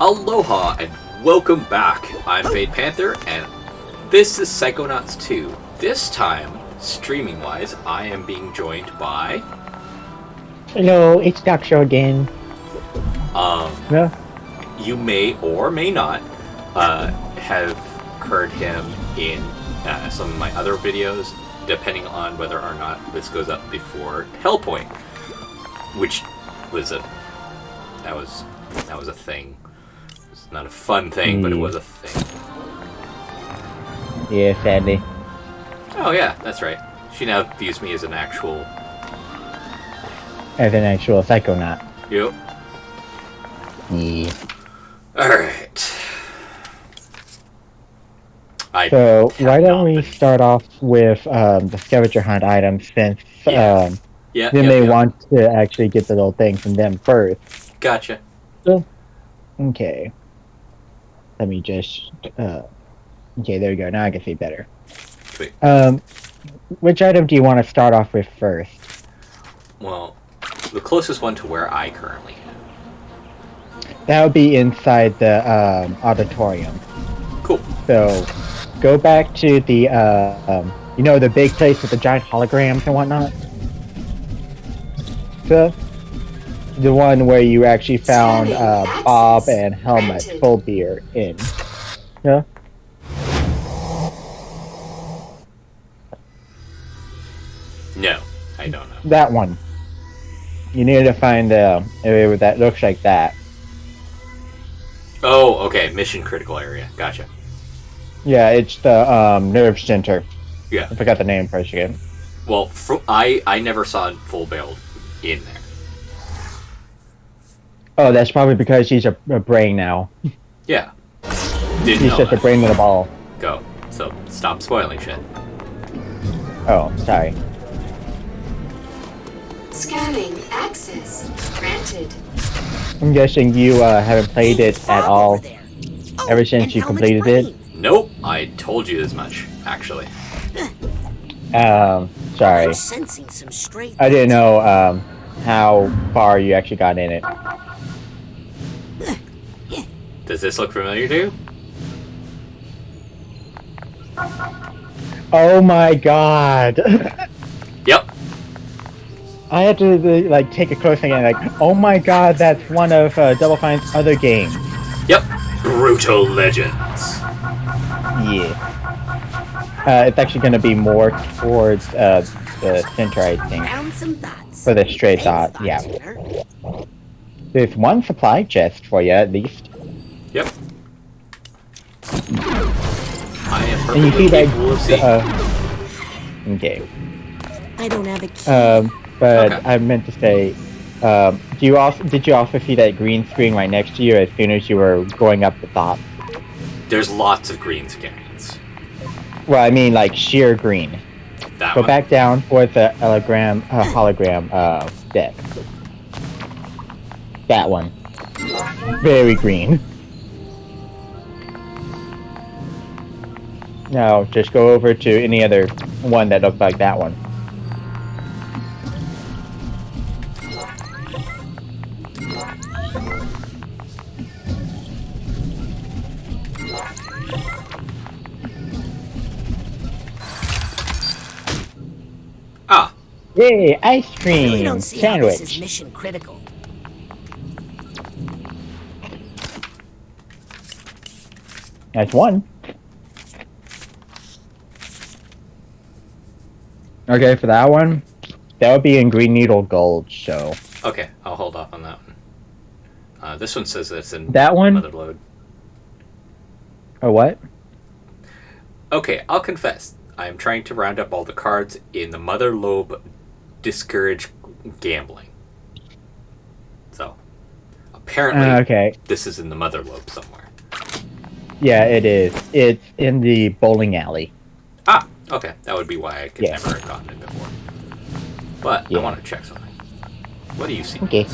Aloha and welcome back. I'm Panther and this is Psychonauts 2. This time, streaming-wise, I am being joined by... Hello, it's Dr. again. Yeah. You may or may not have heard him in some of my other videos, depending on whether or not this goes up before Hellpoint, which was that was a thing. It's not a fun thing, but it was a thing. Yeah, sadly. Oh yeah, that's right. She now views me as an actual... As an actual Psychonaut. Yep. Yeah. Alright. So, why don't we start off with the scavenger hunt items, since they may want to actually get the little thing from them first. Gotcha. So, okay. Let me just... okay, there we go. Now I can see better. Sweet. Which item do you want to start off with first? Well, the closest one to where I currently am. That would be inside the auditorium. Cool. So, go back to the, you know, the big place with the giant holograms and whatnot? The one where you actually found Bob and Helmet full beer in. Yeah? No, I don't know. That one. You need to find the area that looks like that. Oh, okay. Mission critical area. Gotcha. Yeah, it's the nerve center. Yeah. I forgot the name for it again. Well, I never saw full build in there. Oh, that's probably because he's a brain now. Yeah. He's just a brain with a ball. Go. So, stop spoiling shit. Oh, sorry. Scanning access granted. I'm guessing you haven't played it at all ever since you completed it? Nope. I told you as much, actually. Sorry. I didn't know how far you actually got in it. Does this look familiar to you? Oh my god! Yep. I had to like take a close look and like, oh my god, that's one of Double Fine's other games. Yep. Brutal Legends. Yeah. It's actually going to be more towards the center, I think. For the straight dot, yeah. There's one supply chest for you, at least. Yep. I am And you perfectly see capable of seeing. Okay. I don't have a key. But Okay. I meant to say, did you also see that green screen right next to you as soon as you were going up the top? There's lots of green screens. Well, I mean, like sheer green. That Go one? back down towards the hologram deck. That one. Very green. Now, just go over to any other one that looks like that one. Ah. Yay, ice I cream don't see how this is sandwich. mission critical. That's one. Okay, for that one, that would be in Green Needle Gold, so... Okay, I'll hold off on that one. This one says it's in that one? Mother Load. Or what? Okay, I'll confess. I am trying to round up all the cards in the Mother Lobe Discourage Gambling. So, apparently, Okay. this is in the Mother Lobe somewhere. Yeah, it is. It's in the bowling alley. Ah, okay. That would be why I could Yeah. never have gotten it before. But Yeah. I want to check something. What do you see? Okay.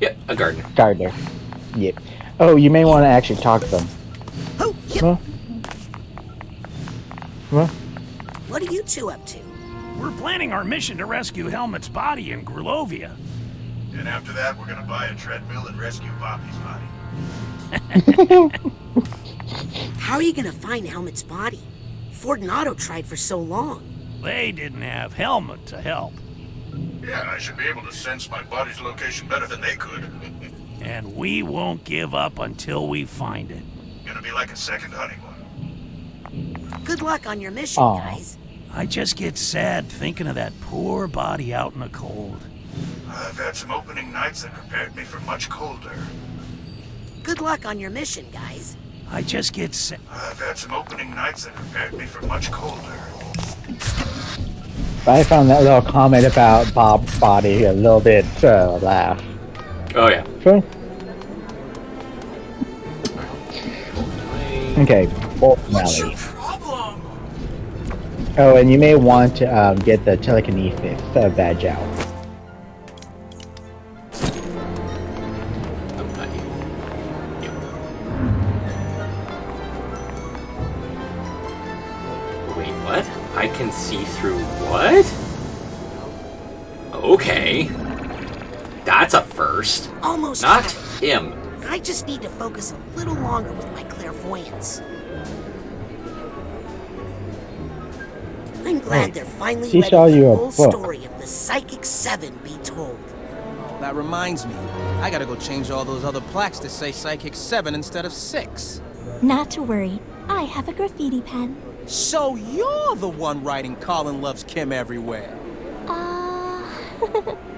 Yep, a gardener. Gardner. Yep. Oh, you may want to actually talk to them. Oh, yep. Huh? Huh? What are you two up to? We're planning our mission to rescue Helmet's body in Grulovia. And after that, we're gonna buy a treadmill and rescue Bobby's body. How are you gonna find Helmet's body? Ford and Otto tried for so long. They didn't have Helmet to help. Yeah, I should be able to sense my body's location better than they could. And we won't give up until we find it. Gonna be like a second honeymoon. Good luck on your mission, guys. I just get sad thinking of that poor body out in the cold. I've had some opening nights that prepared me for much colder. Good luck on your mission, guys. I just get sad. I've had some opening nights that prepared me for much colder. I found that little comment about Bob's body a little bit laugh. Oh yeah. Sure. Okay, Bolt Valley. Oh, and you may want to get the telekinesis badge out. Wait, what? I can see through what? Okay. That's a first. Almost Not got it. him. I just need to focus a little longer with my clairvoyance. I'm glad they're finally He letting saw the you a full book. story of the Psychic 7 be told. That reminds me. I gotta go change all those other plaques to say Psychic 7 instead of 6. Not to worry. I have a graffiti pen. So you're the one writing Colin loves Kim everywhere.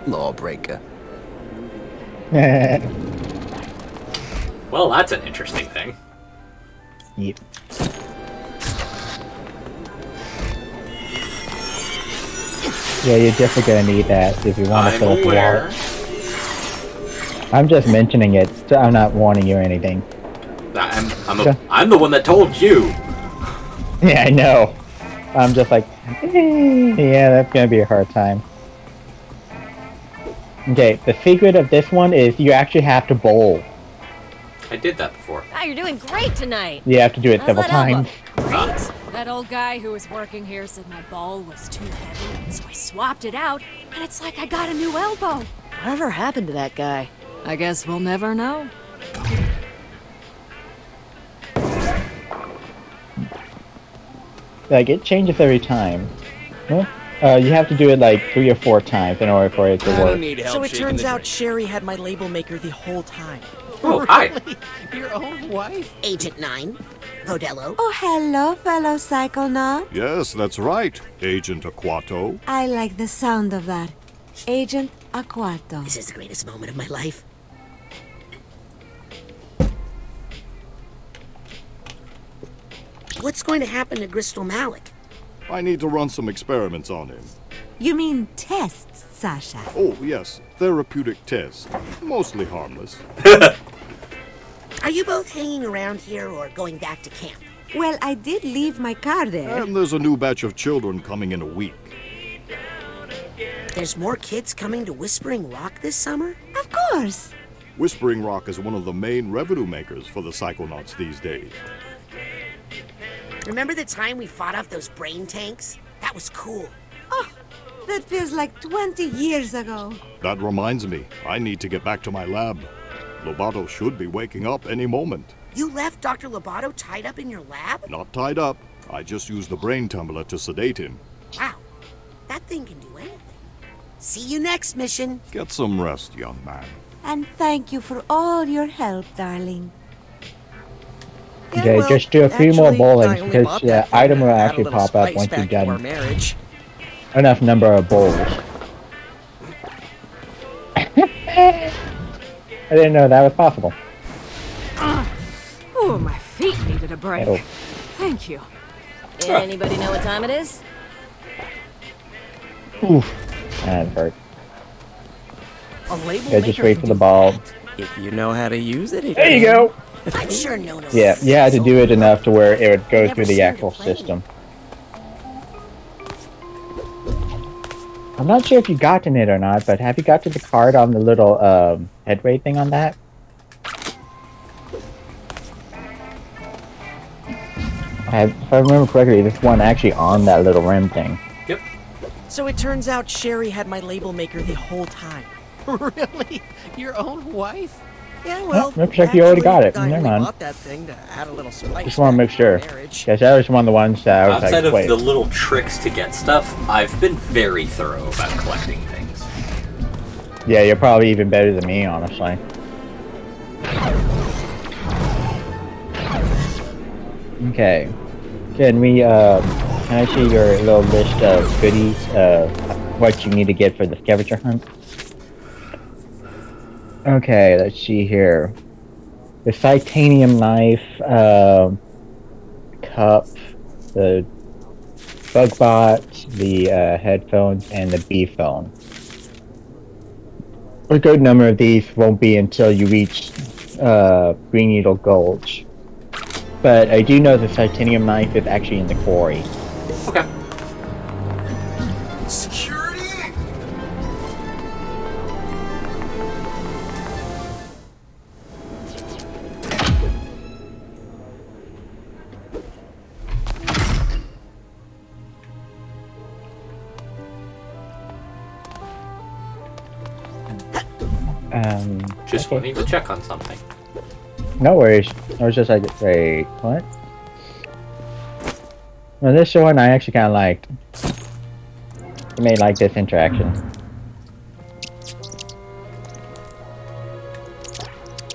Lawbreaker. Well, that's an interesting thing. Yep. Yeah, you're definitely gonna need that if you want to fill up the aware. wallet. I'm just mentioning it, so I'm not warning you or anything. I'm the one that told you. Yeah, I know. I'm just like, yeah, that's gonna be a hard time. Okay, the secret of this one is you actually have to bowl. I did that before. Wow, you're doing great tonight. You have to do it How's several that elbow? times. Great. That old guy who was working here said my ball was too heavy, so I swapped it out, and it's like I got a new elbow. Whatever happened to that guy? I guess we'll never know. Like, it changes every time. Huh? You have to do it like 3 or 4 times in order for it to work. So it turns out Sherry had my label maker the whole time. Oh, hi. Your own wife? Agent 9, Vodello. Oh, hello, fellow Psychonauts. Yes, that's right, Agent Aquato. I like the sound of that. Agent Aquato. This is the greatest moment of my life. What's going to happen to Crystal Malik? I need to run some experiments on him. You mean tests, Sasha? Oh, yes, therapeutic tests. Mostly harmless. Are you both hanging around here or going back to camp? Well, I did leave my car there. And there's a new batch of children coming in a week. There's more kids coming to Whispering Rock this summer? Of course. Whispering Rock is one of the main revenue makers for the Psychonauts these days. Remember the time we fought off those brain tanks? That was cool. Oh, that feels like 20 years ago. That reminds me, I need to get back to my lab. Lobato should be waking up any moment. You left Dr. Lobato tied up in your lab? Not tied up. I just used the brain tumbler to sedate him. Wow, that thing can do anything. See you next mission. Get some rest, young man. And thank you for all your help, darling. Okay, well, just do a few more actually, bowling I only because bought the that thing item will to add a actually little pop up spice once back you've to our done marriage. enough number of bowls. I didn't know that was possible. Oh, my feet needed a break. Oh. Thank you. Anybody know what time it is? Oof, that hurt. A label Yeah, just maker wait can for the do ball. that. If you know how to use it. There you go. I'm sure no one Yeah, you had to do it enough to where it would go through the actual system. I'm not sure if you've gotten it or not, but have you got to the card on the little headway thing on that? If I remember correctly, there's one actually on that little rim thing. Yep. So it turns out Sherry had my label maker the whole time. Really? Your own wife? Yeah, well, looks like you already got it. I Never only mind. bought that thing to add a little spice. Just want to make sure. Because that was one of the ones that I was Outside like, of wait. the little tricks to get stuff, I've been very thorough about collecting things. Yeah, you're probably even better than me, honestly. Okay. Can we, can I see your little list of goodies, what you need to get for the scavenger hunt? Okay, let's see here. The titanium knife, cup, the bug bot, the headphones, and the bee phone. A good number of these won't be until you reach Green Needle Gulch. But I do know the titanium knife is actually in the quarry. Okay. Security? Just wanting to check on something. No worries. I was just like, wait, what? Well, this one I actually kind of liked. I may like this interaction.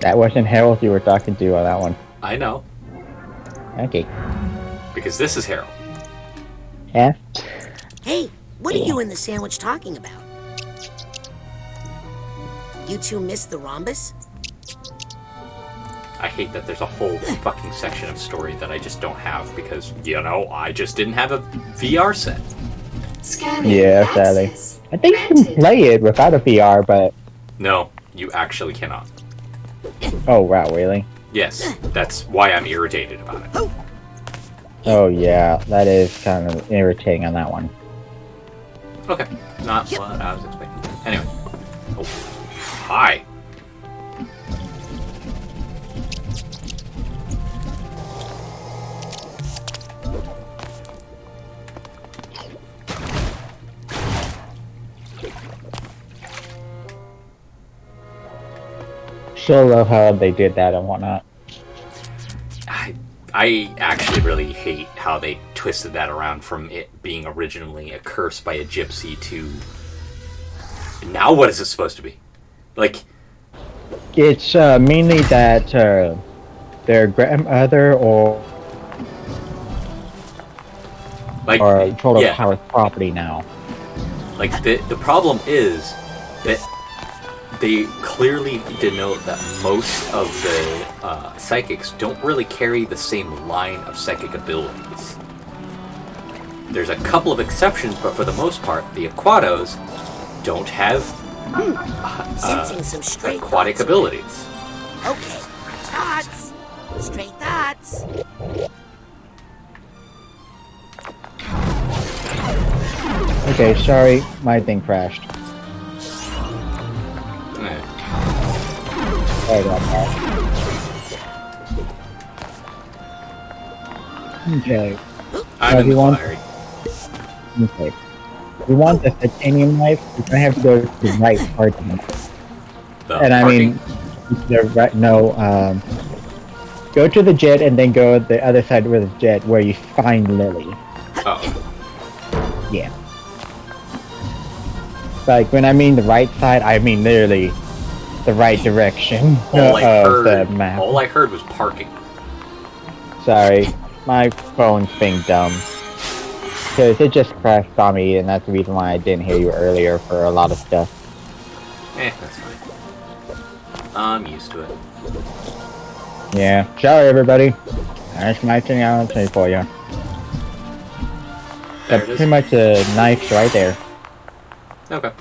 That wasn't Harold you were talking to on that one. I know. Okay. Because this is Harold. Yeah? Hey, what are you and the sandwich talking about? You two missed the rhombus? I hate that there's a whole fucking section of story that I just don't have because, you know, I just didn't have a VR set. Scanning Yeah, sadly. access. I think you can play it without a VR, but... No, you actually cannot. Oh, wow, really? Yes, that's why I'm irritated about it. Oh, yeah, that is kind of irritating on that one. Okay, not what I was expecting. Anyway. Oh, hi. Sure love how they did that and whatnot. I actually really hate how they twisted that around from it being originally a curse by a gypsy to... Now what is it supposed to be? Like... It's mainly that their grandmother or total power property now. Like, the problem is that they clearly denote that most of the psychics don't really carry the same line of psychic abilities. There's a couple of exceptions, but for the most part, the Aquatos don't have Sensing some stray aquatic abilities. Okay, thoughts. Stray thoughts. Okay, sorry, my thing crashed. Sorry about that. Okay. I'm in the fire. Okay. If you want the titanium knife, you're gonna have to go to the right parking. And I mean, the right, no, go to the jet and then go the other side of the jet where you find Lily. Oh. Yeah. Like, when I mean the right side, I mean literally the right direction of the map. All I heard was parking. Sorry, my phone's being dumb. Because it just crashed on me, and that's the reason why I didn't hear you earlier for a lot of stuff. That's fine. I'm used to it. Yeah, sorry everybody. That's my thing I'll say for you. That's pretty much the knife's right there. Okay.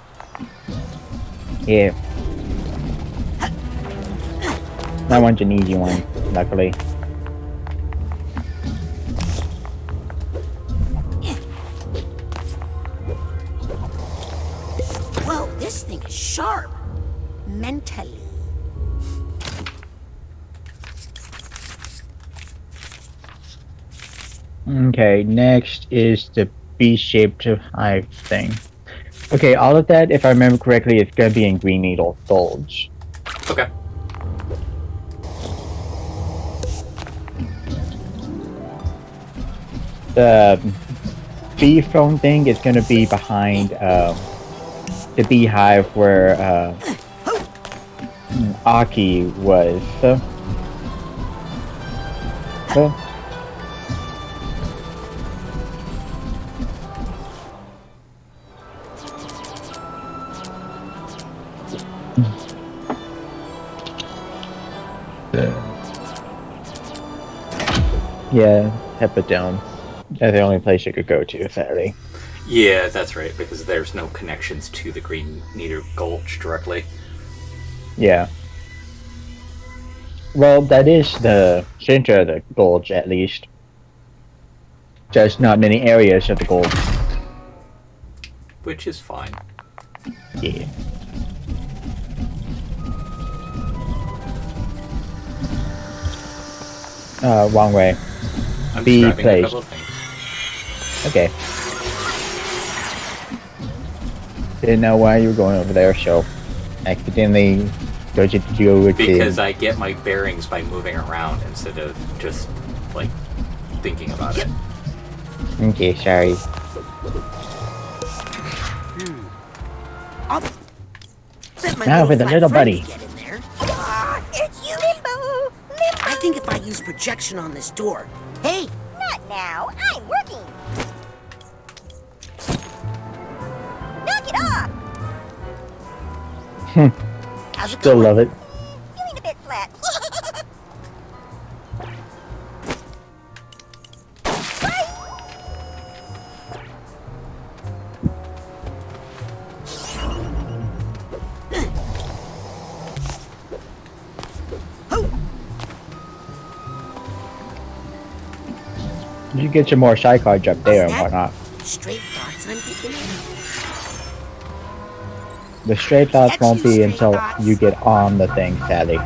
Yeah. That one's an easy one, luckily. Whoa, this thing is sharp. Mentally. Okay, next is the B-shaped hive thing. Okay, all of that, if I remember correctly, is going to be in Green Needle Gulch. Okay. The bee phone thing is going to be behind the beehive where Aki was. Yeah, Hepidome. That's the only place you could go to, sadly. Yeah, that's right, because there's no connections to the Green Needle Gulch directly. Yeah. Well, that is the center of the gulch, at least. Just not many areas of the gulch. Which is fine. Yeah. Wrong way. I'm B just grabbing a place. couple of things. Okay. Didn't know why you were going over there, so accidentally go to do it. Because I get my bearings by moving around instead of just, like, thinking about it. Okay, sorry. Now for the little buddy. It's you, Limbo! I think if I use projection on this door... Hey! Not now. I'm working. Knock it off! How's it Still going? love it. Feeling a bit flat. You get your more shy cards up there and whatnot. Straight thoughts I'm thinking of? The straight thoughts won't be until you get on the thing, sadly.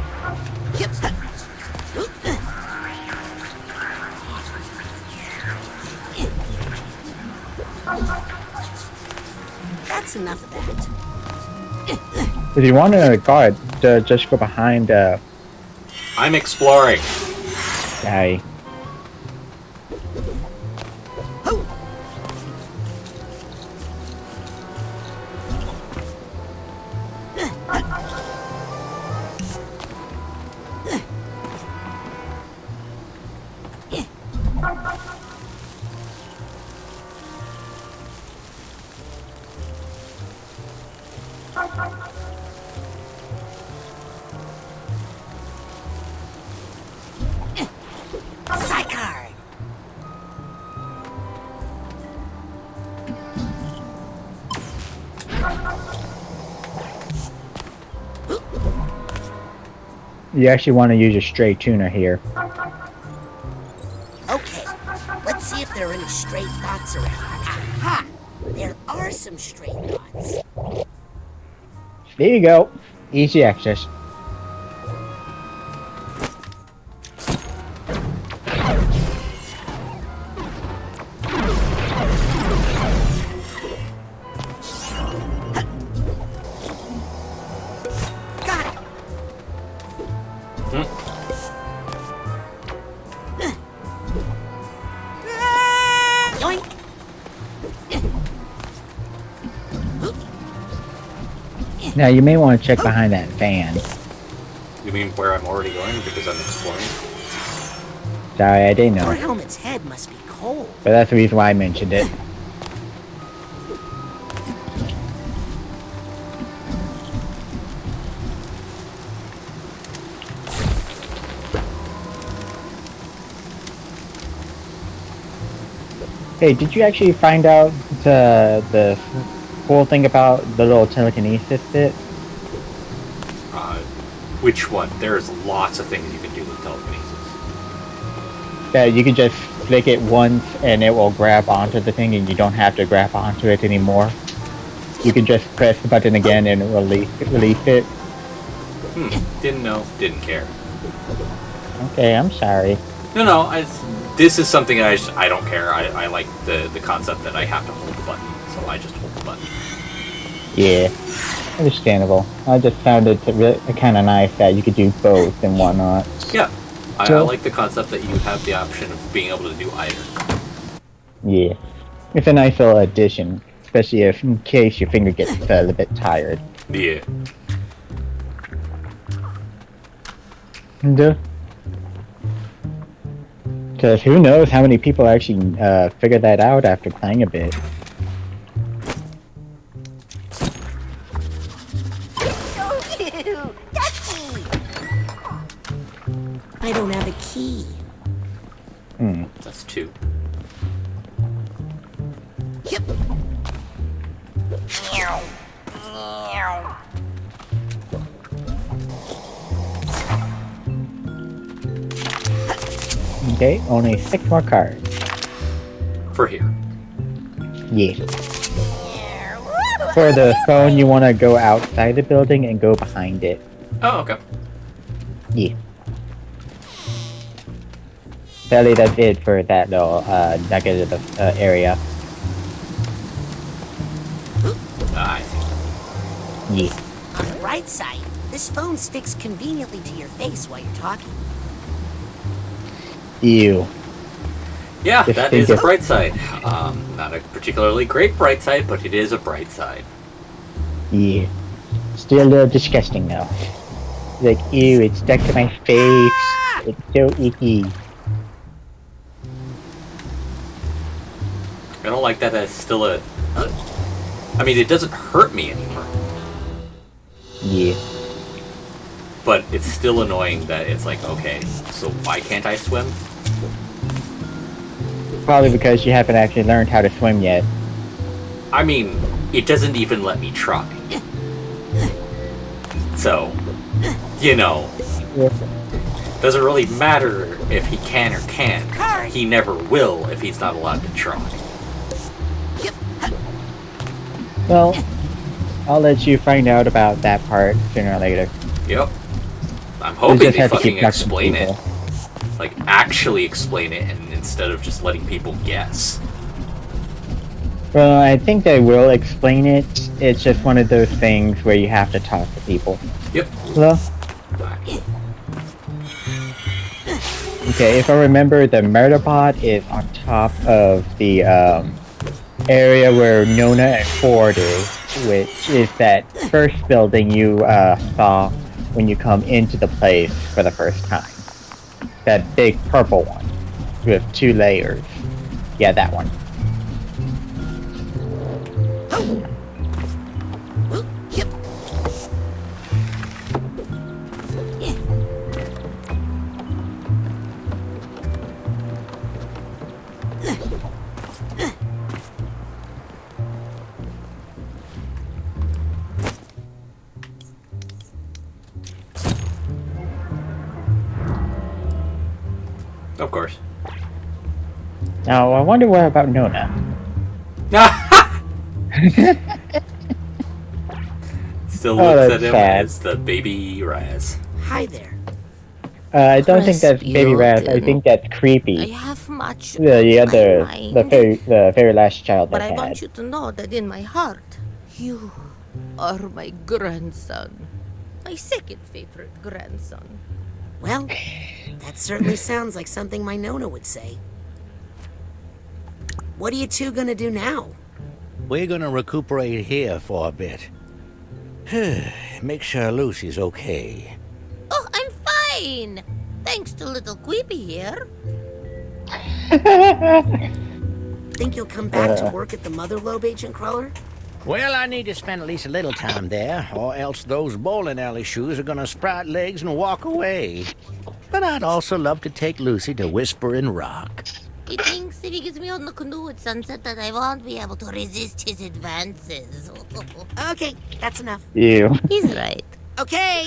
That's enough of that. If you want a guard, just go behind. I'm exploring. Guy. Psychar! You actually want to use a stray tuner here. Okay, let's see if there are any stray thoughts around. Aha! There are some stray thoughts. There you go. Easy access. Now you may want to check behind that fan. You mean where I'm already going because I'm exploring? Sorry, I didn't know. Your helmet's head must be cold. But that's the reason why I mentioned it. Hey, did you actually find out the cool thing about the little telekinesis bit? Which one? There's lots of things you can do with telekinesis. Yeah, you can just flick it once and it will grab onto the thing and you don't have to grab onto it anymore. You can just press the button again and release it. Didn't know, didn't care. Okay, I'm sorry. No, this is something I don't care. I like the concept that I have to hold the button, so I just hold the button. Yeah, understandable. I just found it really kind of nice that you could do both and whatnot. Yeah, I like the concept that you have the option of being able to do either. Yeah, it's a nice little addition, especially if in case your finger gets a little bit tired. Yeah. Because who knows how many people actually figured that out after playing a bit. I don't have a key. That's 2. Yep. Okay, only 6 more cards. For here. Yeah. For the phone, you want to go outside the building and go behind it. Oh, okay. Yeah. Sadly, that's it for that little negative area. I see. Yeah. On the right side, this phone sticks conveniently to your face while you're talking. Ew. Yeah, that is a bright side. Not a particularly great bright side, but it is a bright side. Yeah. Still a little disgusting though. Like, ew, it's stuck to my face. It's so icky. I don't like that as still a... I mean, it doesn't hurt me anymore. Yeah. But it's still annoying that it's like, okay, so why can't I swim? Probably because you haven't actually learned how to swim yet. I mean, it doesn't even let me try. So, you know, doesn't really matter if he can or can't. He never will if he's not allowed to try. Well, I'll let you find out about that part sooner or later. Yep. I'm hoping they fucking explain it. Like, actually explain it, and instead of just letting people guess. Well, I think they will explain it. It's just one of those things where you have to talk to people. Yep. Hello? Okay, if I remember, the murder bot is on top of the area where Nona and Ford is, which is that first building you saw when you come into the place for the first time. That big purple one with 2 layers. Yeah, that one. Of course. Now, I wonder what about Nona. Still looks at him as the baby Raz. Hi there. I don't think that's baby Raz. I think that's creepy. I have much. The very last child but I had. But I want you to know that in my heart, you are my grandson. My second favorite grandson. Well, that certainly sounds like something my Nona would say. What are you two gonna do now? We're gonna recuperate here for a bit. Make sure Lucy's okay. Oh, I'm fine! Thanks to little Queepy here. Think you'll come back to work at the Mother Lobe, Agent Cruller? Well, I need to spend at least a little time there, or else those bowling alley shoes are gonna sprout legs and walk away. But I'd also love to take Lucy to Whispering Rock. He thinks if he gets me on the canoe at sunset that I won't be able to resist his advances. Okay, that's enough. Ew. He's right. Okay!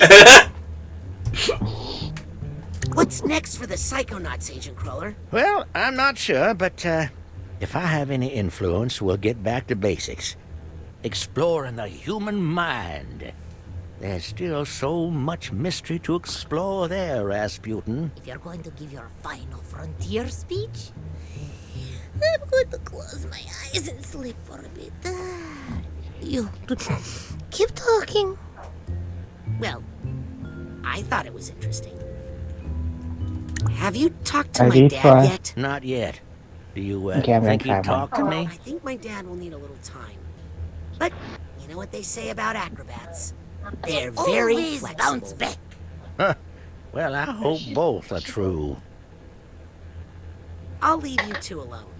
What's next for the Psychonauts, Agent Cruller? Well, I'm not sure, but if I have any influence, we'll get back to basics. Exploring the human mind. There's still so much mystery to explore there, Rasputin. If you're going to give your final frontier speech, I'm going to close my eyes and sleep for a bit. You keep talking. Well, I thought it was interesting. Have you talked to my dad yet? Not yet. Do you Okay, think he'd talk to me? I think my dad will need a little time. But you know what they say about acrobats? They're very always flexible. Bounce back. Huh. Well, I hope both are true. I'll leave you two alone.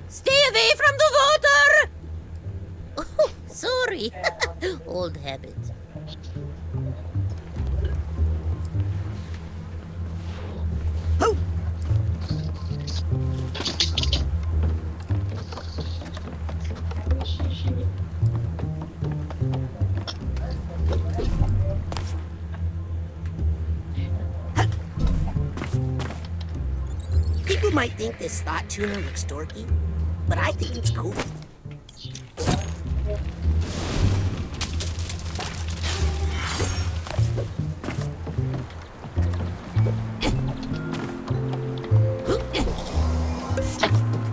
Stay away from the water! Oh, sorry. Old habit. Oh! People might think this thought tuner looks dorky, but I think it's cool.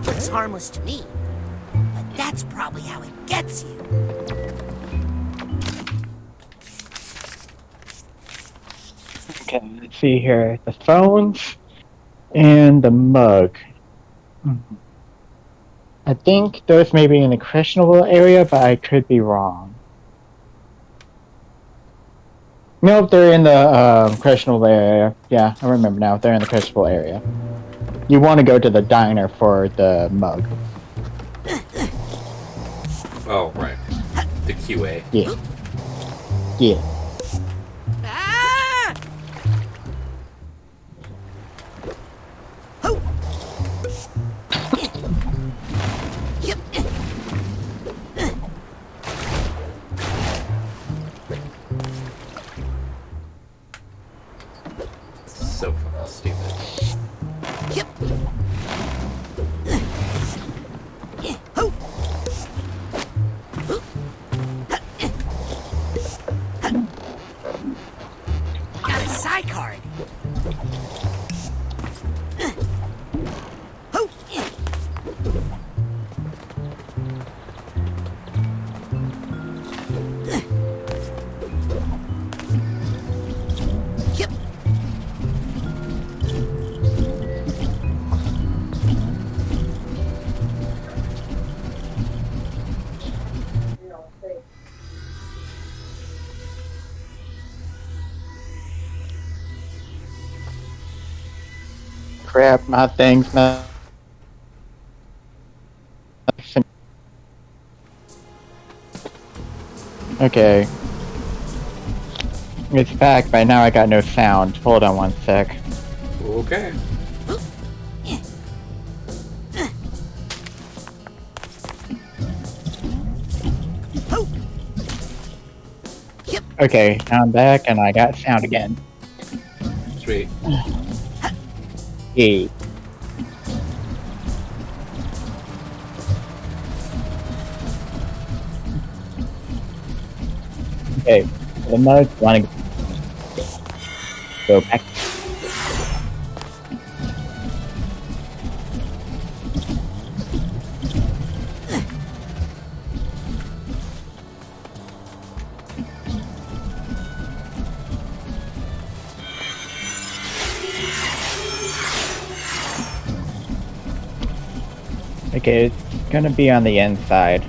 Looks harmless to me, but that's probably how it gets you. Okay, let's see here. The phones and the mug. I think those may be in the questionable area, but I could be wrong. Nope, they're in the questionable area. Yeah, I remember now. They're in the questionable area. You want to go to the diner for the mug. Oh, right. The QA. Yeah. Yeah. So fucking stupid. Yep. Got a side card. Crap, my thing's not. Okay. It's back, but now I got no sound. Hold on one sec. Okay. Okay, now I'm back and I got sound again. Sweet. Yeah. Okay, the mug want to go back. Okay, it's gonna be on the inside.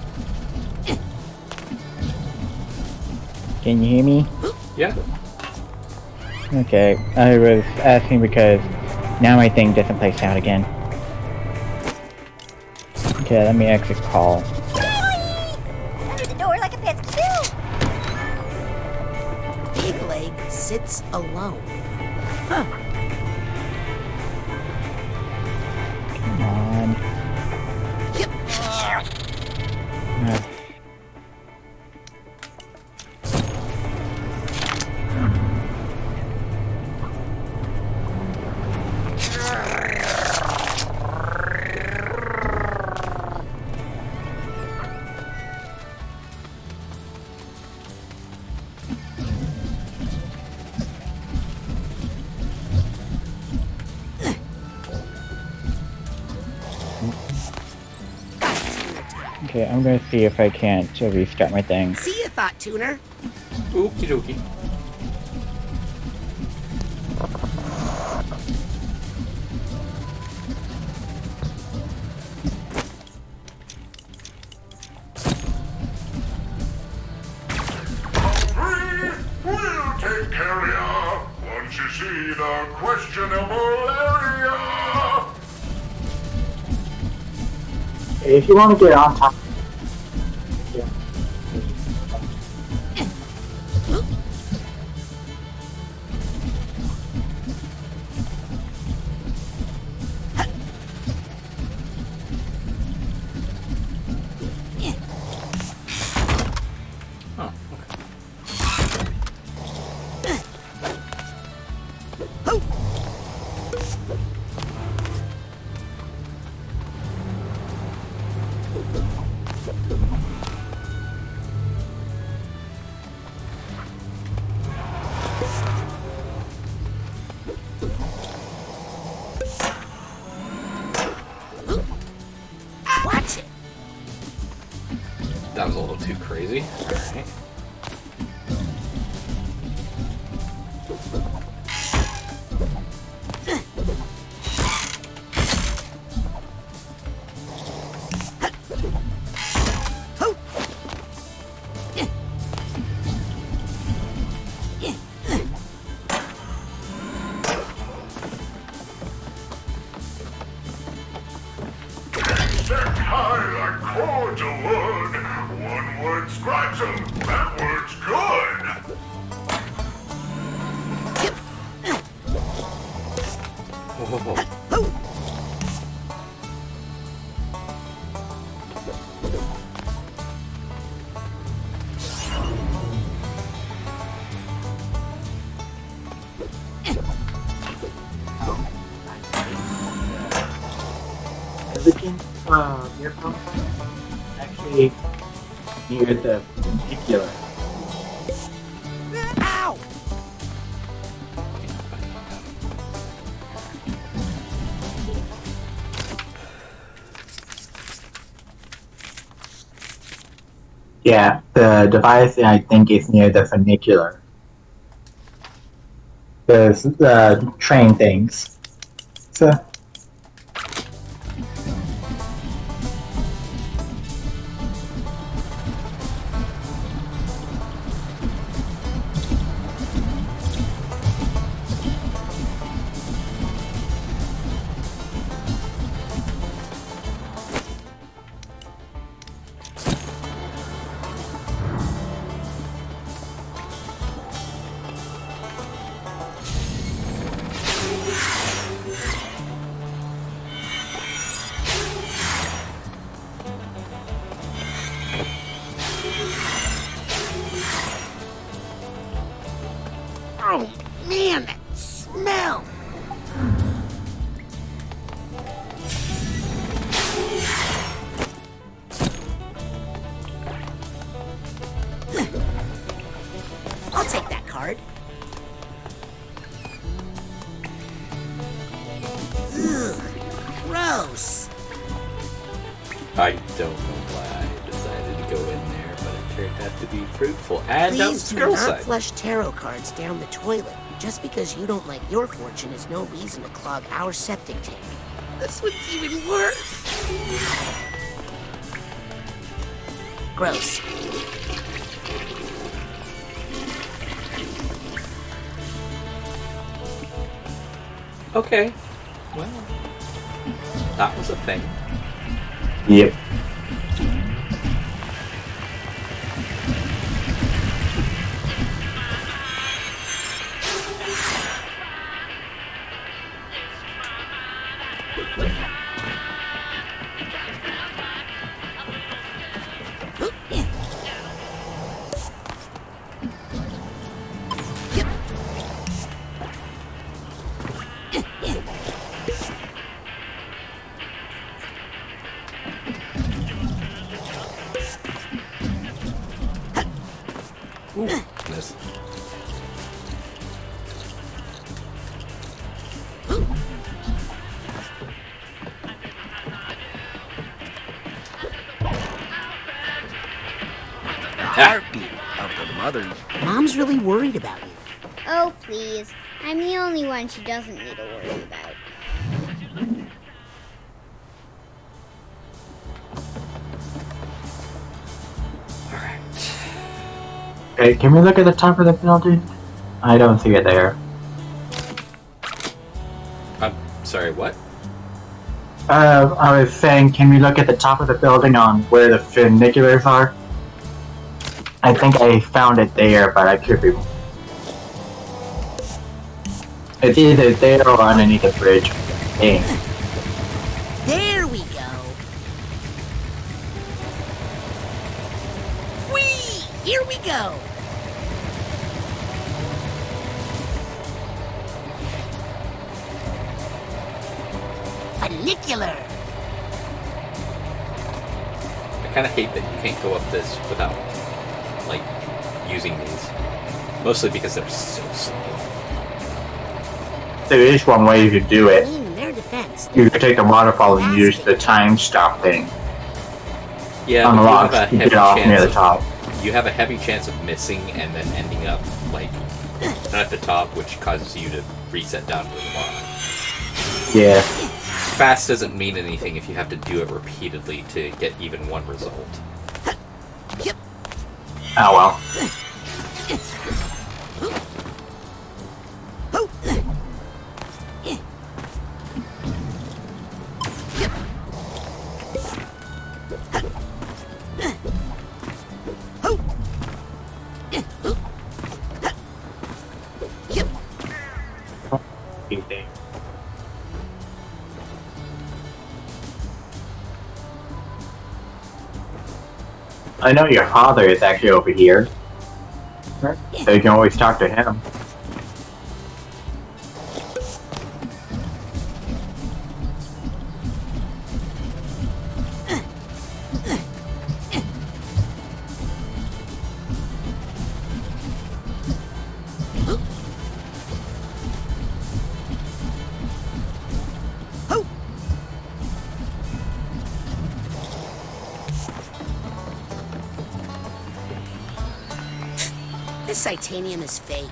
Can you hear me? Yeah. Okay, I was asking because now my thing doesn't play sound again. Okay, let me exit call. Under the door like a pesky Big Leg sits alone. Huh. Come on. Yep. Okay, I'm gonna see if I can't restart my thing. See ya, Thought Tuner. Okie dokie. We'll take care of ya once you see the questionable area. If you want to get on top. Yeah. Watch it. That was a little too crazy. Alright. Stacked high like cords of wood. One word scribes 'em, that word's good. Everything earphones actually near the particular. Ow! Yeah, the device I think is near the funicular. The train things. So. Oh, man, that smell! I'll take that card. Ugh, gross. I don't know why I decided to go in there, but it turned out to be fruitful. And that was Please the do girl not side. flush tarot cards down the toilet. Just because you don't like your fortune is no reason to clog our septic tank. This one's even worse. Gross. Okay. Well, that was a thing. Yep. Ooh, miss. Mother... Mom's really worried about you. Oh, please. I'm the only one she doesn't need to worry about. Okay, can we look at the top of the building? I don't see it there. I'm sorry, what? I was saying, can we look at the top of the building on where the funiculars are? I think I found it there, but I could be wrong. It's either there or underneath the bridge. Dang. There we go. Whee! Here we go. Funicular. I kind of hate that you can't go up this without, like, using these. Mostly because they're so slow. There is one way you could do it. In their defense, You could take the waterfall and use the time stop thing. Yeah, On the but rocks, you have a you heavy get off chance near the of- top. You have a heavy chance of missing and then ending up, like, not at the top, which causes you to reset down to the bottom. Yeah. Fast doesn't mean anything if you have to do it repeatedly to get even one result. Oh well. I know your father is actually over here. So you can always talk to him. This titanium is fake.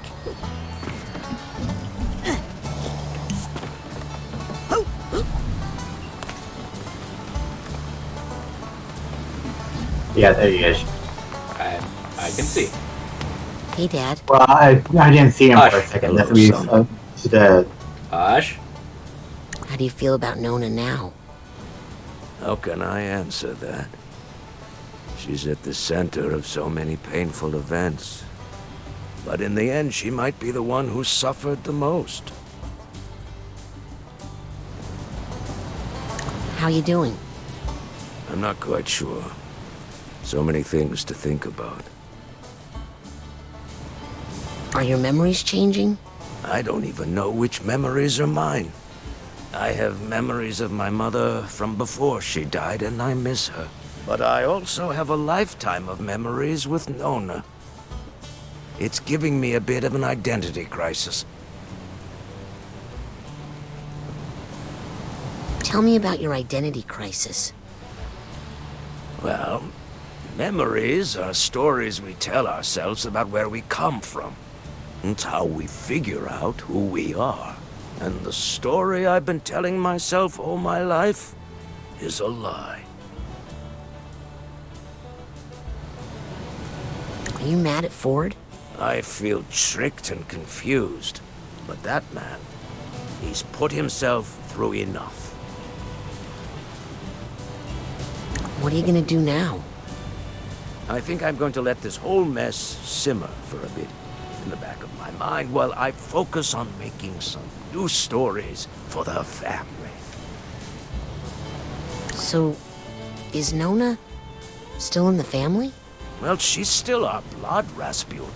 Yeah, there he is. I can see. Hey, Dad. Well, I didn't see him for a Hush. second. That's he's dead. Hush. How do you feel about Nona now? How can I answer that? She's at the center of so many painful events. But in the end, she might be the one who suffered the most. How you doing? I'm not quite sure. So many things to think about. Are your memories changing? I don't even know which memories are mine. I have memories of my mother from before she died, and I miss her. But I also have a lifetime of memories with Nona. It's giving me a bit of an identity crisis. Tell me about your identity crisis. Well, memories are stories we tell ourselves about where we come from. It's how we figure out who we are. And the story I've been telling myself all my life is a lie. Are you mad at Ford? I feel tricked and confused. But that man, he's put himself through enough. What are you gonna do now? I think I'm going to let this whole mess simmer for a bit in the back of my mind while I focus on making some new stories for the family. So, is Nona still in the family? Well, she's still our blood Rasputin.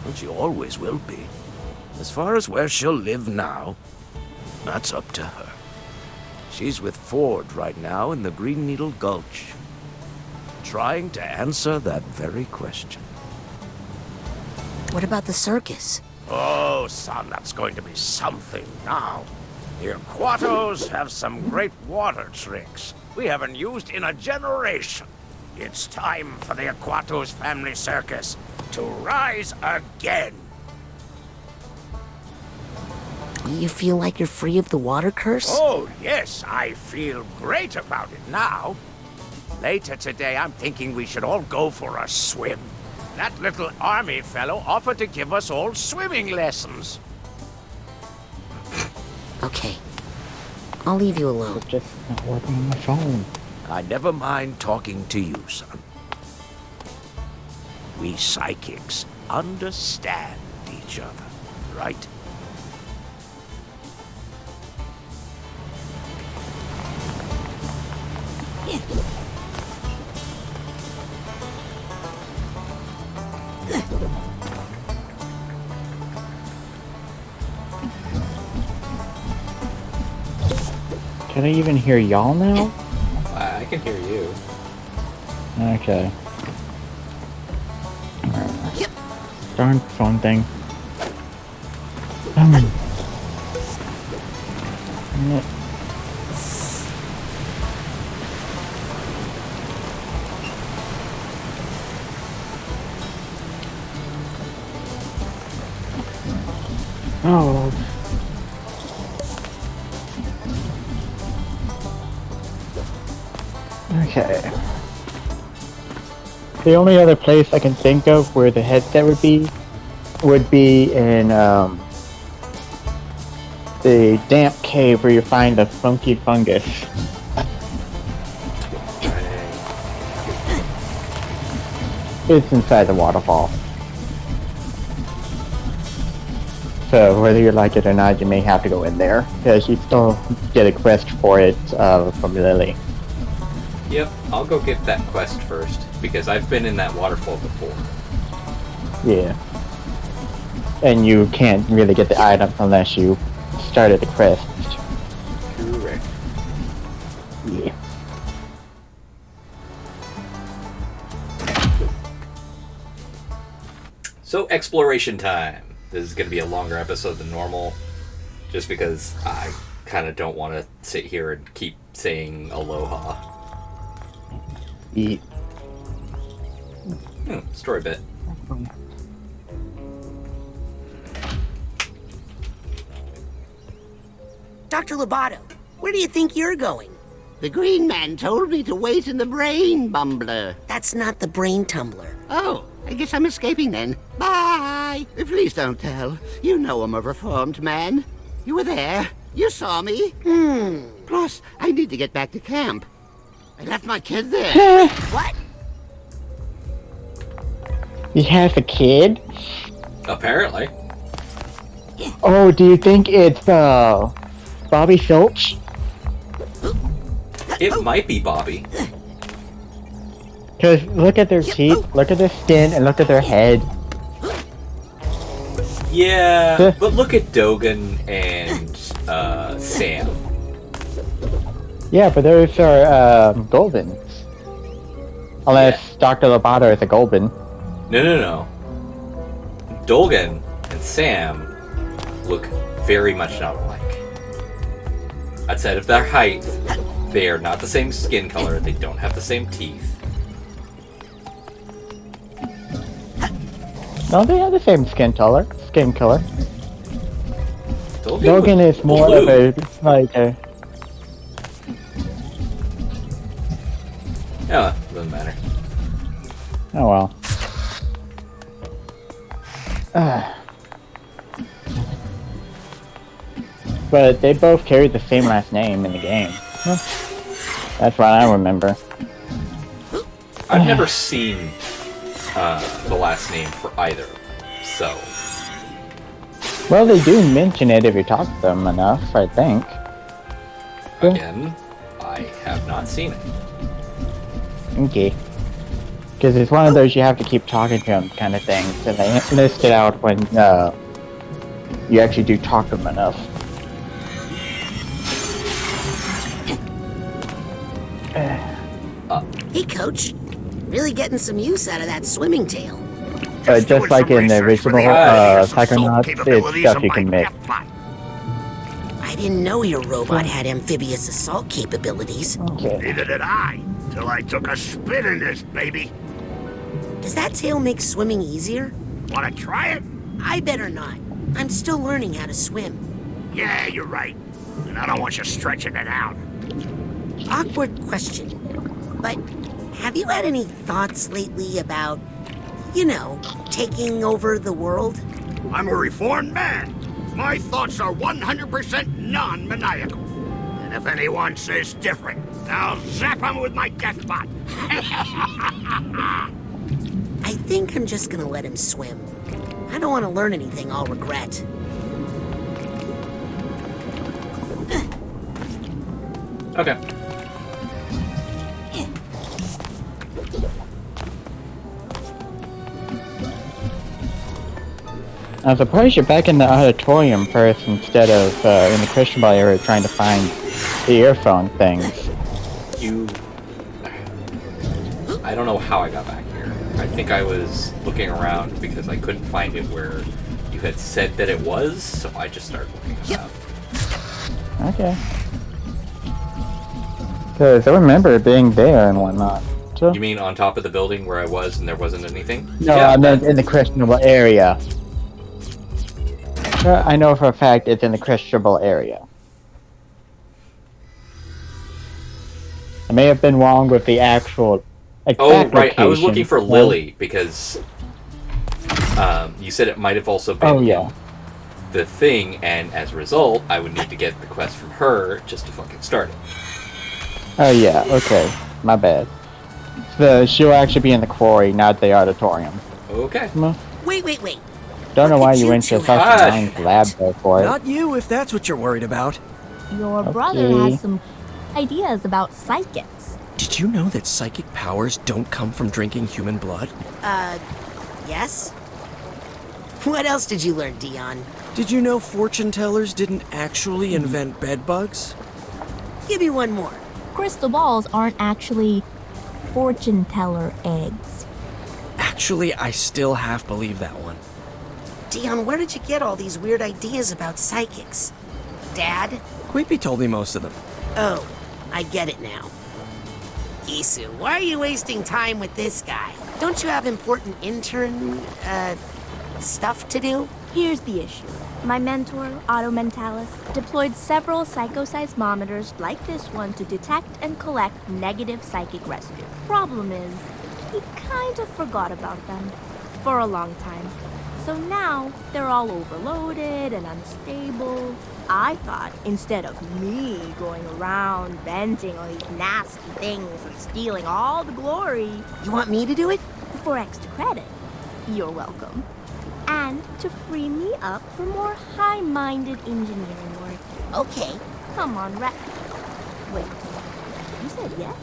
And she always will be. As far as where she'll live now, that's up to her. She's with Ford right now in the Green Needle Gulch, trying to answer that very question. What about the circus? Oh, son, that's going to be something now. The Aquatos have some great water tricks we haven't used in a generation. It's time for the Aquatos family circus. to rise again. You feel like you're free of the water curse? Oh, yes, I feel great about it now. Later today, I'm thinking we should all go for a swim. That little army fellow offered to give us all swimming lessons. Okay. I'll leave you alone. Just not working on my phone. I never mind talking to you, son. We psychics understand each other, right? Can I even hear y'all now? I can hear you. Okay. Darn phone thing. Oh. Okay. The only other place I can think of where the headset would be in the damp cave where you find the funky fungus. It's inside the waterfall. So whether you like it or not, you may have to go in there, because you still get a quest for it from Lily. Yep, I'll go get that quest first, because I've been in that waterfall before. Yeah. And you can't really get the item unless you started the quest. Correct. Yeah. So, exploration time. This is going to be a longer episode than normal, just because I kind of don't want to sit here and keep saying aloha. Eat. Story bit. Dr. Lobato, where do you think you're going? The green man told me to wait in the brain bumbler. That's not the brain tumbler. Oh, I guess I'm escaping then. Bye! Please don't tell. You know I'm a reformed man. You were there. You saw me. Plus, I need to get back to camp. I left my kid there. What? He has a kid? Apparently. Oh, do you think it's Bobby Filch? It might be Bobby. Because look at their teeth, look at their skin, and look at their head. Yeah, but look at Dogen and Sam. Yeah, but those are Golbins. Unless Dr. Lobato is a Golbin. No. Dogen and Sam look very much not alike. Outside of their height, they are not the same skin color, they don't have the same teeth. No, they have the same skin color. Dogen Dogen is more blue. of a, like a... Yeah, doesn't matter. Oh well. But they both carried the same last name in the game. That's what I remember. I've never seen the last name for either of them, so... Well, they do mention it if you talk to them enough, I think. Again, I have not seen it. Okay. Because it's one of those you have to keep talking to them kind of things, and they list it out when you actually do talk to them enough. Hey, Coach. Really getting some use out of that swimming tail. Just like in the original Psychonauts, it's stuff you can make. I didn't know your robot had amphibious assault capabilities. Neither did I, till I took a spin in this baby. Does that tail make swimming easier? Wanna try it? I better not. I'm still learning how to swim. Yeah, you're right. And I don't want you stretching it out. Awkward question, but have you had any thoughts lately about, taking over the world? I'm a reformed man. My thoughts are 100% non-maniacal. And if anyone says different, I'll zap him with my death bot. I think I'm just gonna let him swim. I don't want to learn anything I'll regret. Okay. I'm surprised you're back in the auditorium first instead of in the Christian Ball area trying to find the earphone things. I don't know how I got back here. I think I was looking around because I couldn't find it where you had said that it was, so I just started looking it up. Okay. Because I remember it being there and whatnot. So, You mean on top of the building where I was and there wasn't anything? no, Yeah, I meant in the questionable area. I know for a fact it's in the questionable area. I may have been wrong with the actual exact right. I was location. looking for Lily because you said it might have also been the thing, and as a result, I would need to get the quest from her just to fucking start it. Oh yeah, okay. My bad. She'll actually be in the quarry, not the auditorium. Okay. Wait. Don't know why you went to Psychonauts lab though for it. Not you, if that's what you're worried about. Your brother has some ideas about psychics. Did you know that psychic powers don't come from drinking human blood? Yes? What else did you learn, Dion? Did you know fortune tellers didn't actually invent bedbugs? Give me one more. Crystal balls aren't actually fortune teller eggs. Actually, I still half believe that one. Dion, where did you get all these weird ideas about psychics? Dad? Queepy told me most of them. Oh, I get it now. Isu, why are you wasting time with this guy? Don't you have important intern, stuff to do? Here's the issue. My mentor, Otto Mentalis, deployed several psychoseismometers like this one to detect and collect negative psychic residue. Problem is, he kind of forgot about them for a long time. So now, they're all overloaded and unstable. I thought, instead of me going around venting all these nasty things and stealing all the glory... You want me to do it? For extra credit. You're welcome. And to free me up for more high-minded engineering work. Okay. Come on, Wait, you said yes?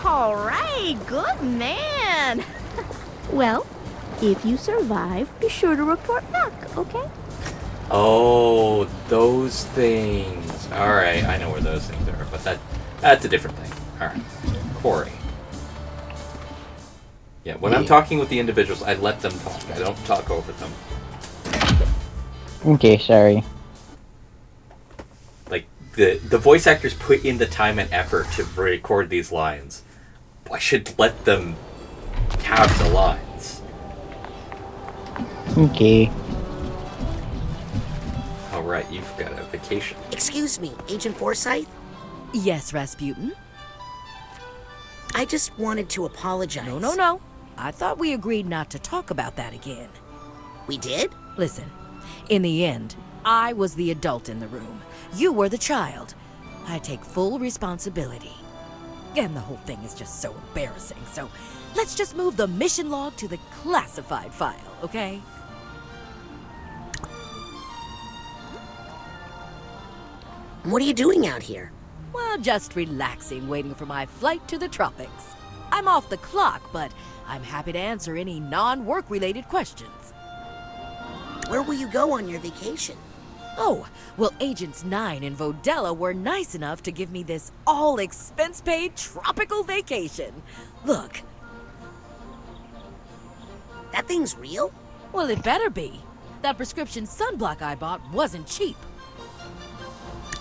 All right, good man. Well, if you survive, be sure to report back, okay? Oh, those things. Alright, I know where those things are, but that's a different thing. Alright. Corey. Yeah, when I'm talking with the individuals, I let them talk. I don't talk over them. Okay, sorry. Like, the voice actors put in the time and effort to record these lines. I should let them have the lines. Okay. Alright, you've got a vacation. Excuse me, Agent Forsyth? Yes, Rasputin? I just wanted to apologize. No. I thought we agreed not to talk about that again. We did? Listen, in the end, I was the adult in the room. You were the child. I take full responsibility. And the whole thing is just so embarrassing, so let's just move the mission log to the classified file, okay? What are you doing out here? Well, just relaxing, waiting for my flight to the tropics. I'm off the clock, but I'm happy to answer any non-work related questions. Where will you go on your vacation? Oh, well, Agents 9 and Vodella were nice enough to give me this all-expense-paid tropical vacation. Look. That thing's real? Well, it better be. That prescription sunblock I bought wasn't cheap.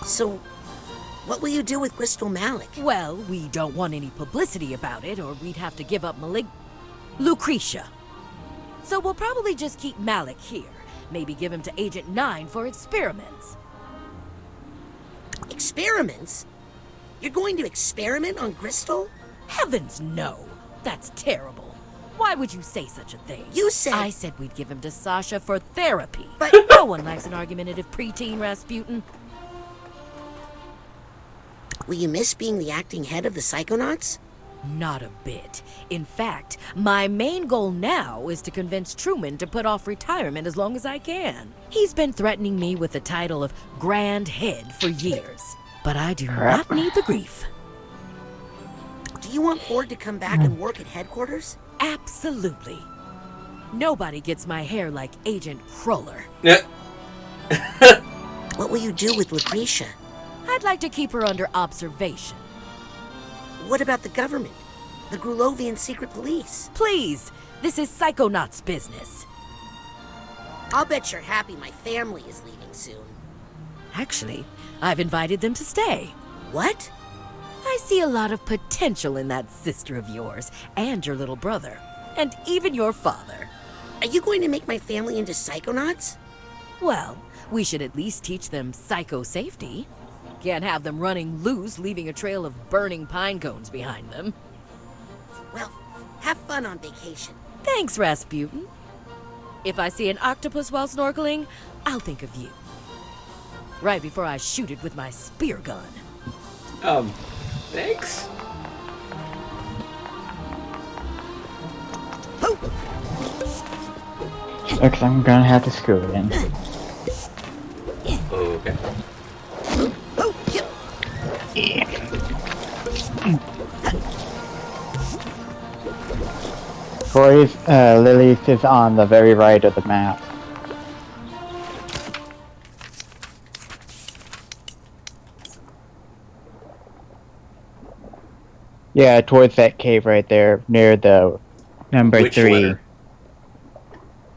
So, what will you do with Crystal Malik? Well, we don't want any publicity about it, or we'd have to give up Lucretia. So we'll probably just keep Malik here. Maybe give him to Agent 9 for experiments. Experiments? You're going to experiment on Crystal? Heavens no! That's terrible. Why would you say such a thing? You said... I said we'd give him to Sasha for therapy. But... No one likes an argumentative preteen, Rasputin. Will you miss being the acting head of the Psychonauts? Not a bit. In fact, my main goal now is to convince Truman to put off retirement as long as I can. He's been threatening me with the title of Grand Head for years. But I do not need the grief. Do you want Ford to come back and work at headquarters? Absolutely. Nobody gets my hair like Agent Cruller. What will you do with Lucretia? I'd like to keep her under observation. What about the government? The Grulovian secret police? Please, this is Psychonauts business. I'll bet you're happy my family is leaving soon. Actually, I've invited them to stay. What? I see a lot of potential in that sister of yours, and your little brother, and even your father. Are you going to make my family into Psychonauts? Well, we should at least teach them psycho-safety. Can't have them running loose, leaving a trail of burning pine cones behind them. Well, have fun on vacation. Thanks, Rasputin. If I see an octopus while snorkeling, I'll think of you. Right before I shoot it with my spear gun. Thanks? Looks like I'm gonna have to scoot in. Okay. Yeah. Corey's Lily's is on the very right of the map. Yeah, towards that cave right there, near the number Which 3. letter?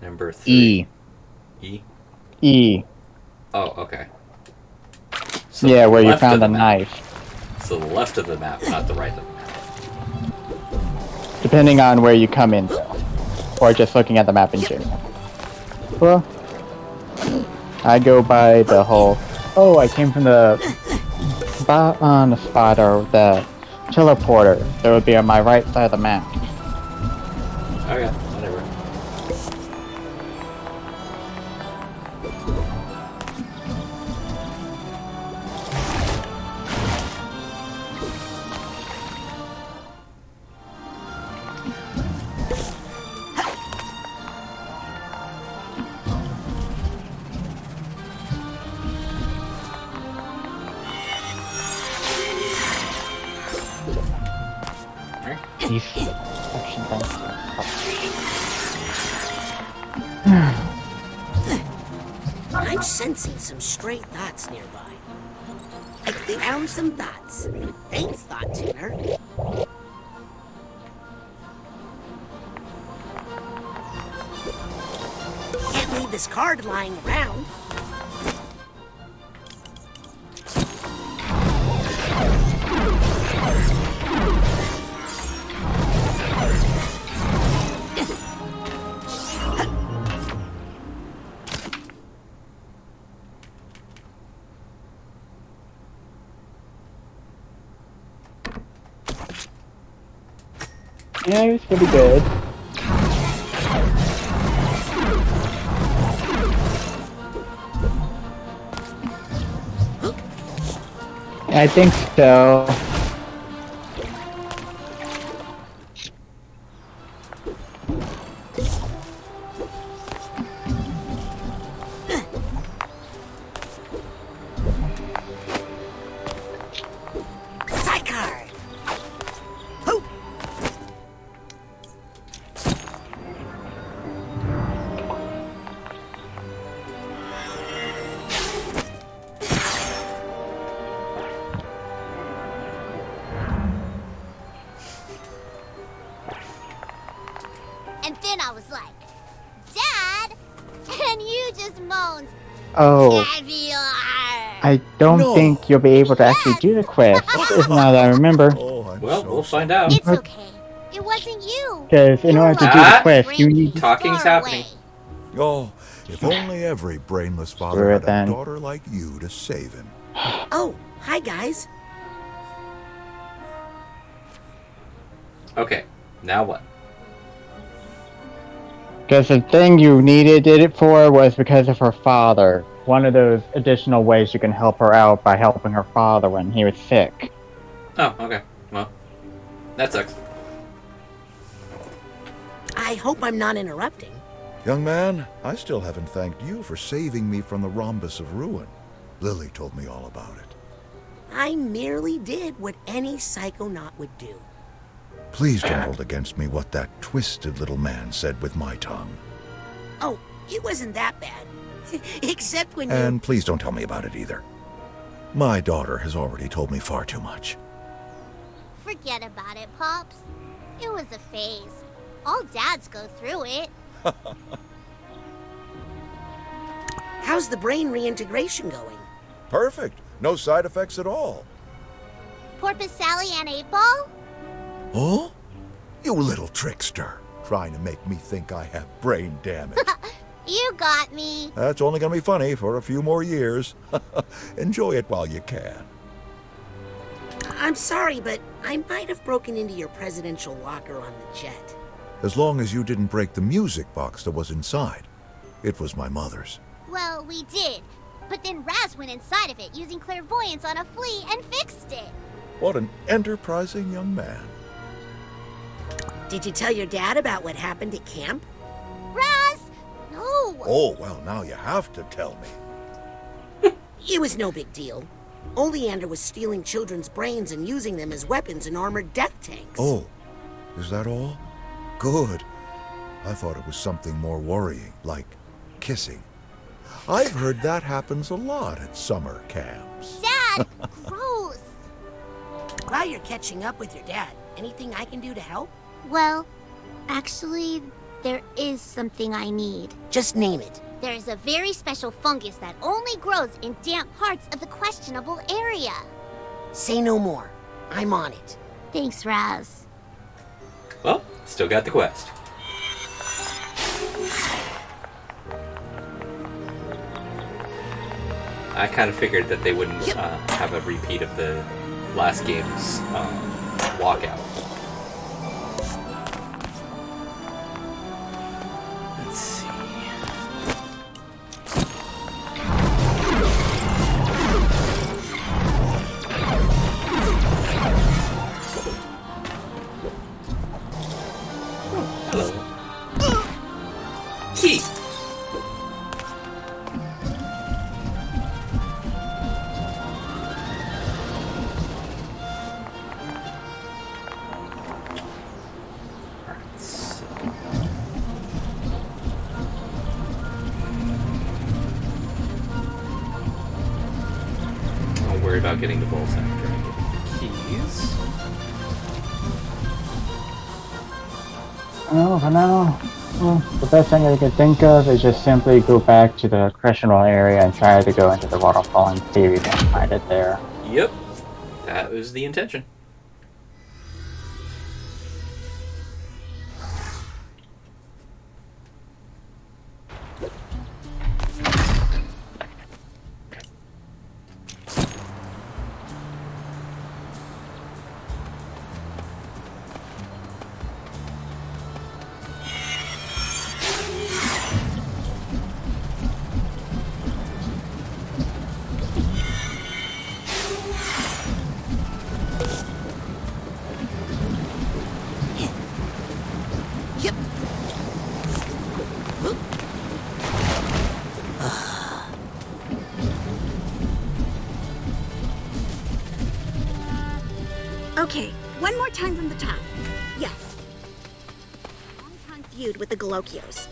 Number 3. E. E? E. Oh, okay. So yeah, where you left found of the knife. So the left of the map, not the right of the map. Depending on where you come in, or just looking at the map in general. Well, I go by the whole. Oh, I came from the spot on the spot or the teleporter. That would be on my right side of the map. Okay, whatever. These action things. I'm sensing some stray thoughts nearby. I found some thoughts. Thanks, Thought Tuner. Can't leave this card lying around. Yeah, it was pretty good. I think so. And then I was like, Dad! And you just moaned, Oh. Caviar! I don't think you'll be able to actually do the quest, if now that I remember. Well, we'll find out. It's okay. It wasn't you. Because in order to do the quest, you need... Talking's happening. Oh, if only every brainless father Screw it had a then. daughter like you to save him. Oh, hi guys. Okay, now what? Because the thing you needed it for was because of her father. One of those additional ways you can help her out by helping her father when he was sick. Oh, okay. Well, that sucks. I hope I'm not interrupting. Young man, I still haven't thanked you for saving me from the rhombus of ruin. Lily told me all about it. I merely did what any psychonaut would do. Please don't hold against me what that twisted little man said with my tongue. Oh, it wasn't that bad. Except when And please don't tell me about it either. My daughter has already told me far too much. Forget about it, Pops. It was a phase. All dads go through it. How's the brain reintegration going? Perfect. No side effects at all. Porpoise Sally and 8-Ball? Oh? You little trickster. Trying to make me think I have brain damage. You got me. That's only going to be funny for a few more years. Enjoy it while you can. I'm sorry, but I might have broken into your presidential locker on the jet. As long as you didn't break the music box that was inside. It was my mother's. Well, we did. But then Raz went inside of it using clairvoyance on a flea and fixed it. What an enterprising young man. Did you tell your dad about what happened at camp? Raz! No! Oh, well, now you have to tell me. It was no big deal. Oleander was stealing children's brains and using them as weapons in armored death tanks. Oh, is that all? Good. I thought it was something more worrying, like kissing. I've heard that happens a lot at summer camps. Dad! Gross! While you're catching up with your dad, anything I can do to help? Well, actually, there is something I need. Just name it. There's a very special fungus that only grows in damp parts of the questionable area. Say no more. I'm on it. Thanks, Raz. Well, still got the quest. I kind of figured that they wouldn't have a repeat of the last game's walkout. Let's see. Hello. Key. About getting the bolts after I get the keys. Oh, for now, well, the best thing I could think of is just simply go back to the questionable area and try to go into the waterfall and see if we can find it there. Yep, that was the intention. Okay, one more time from the top. Yes. Long-time feud with the Galocios.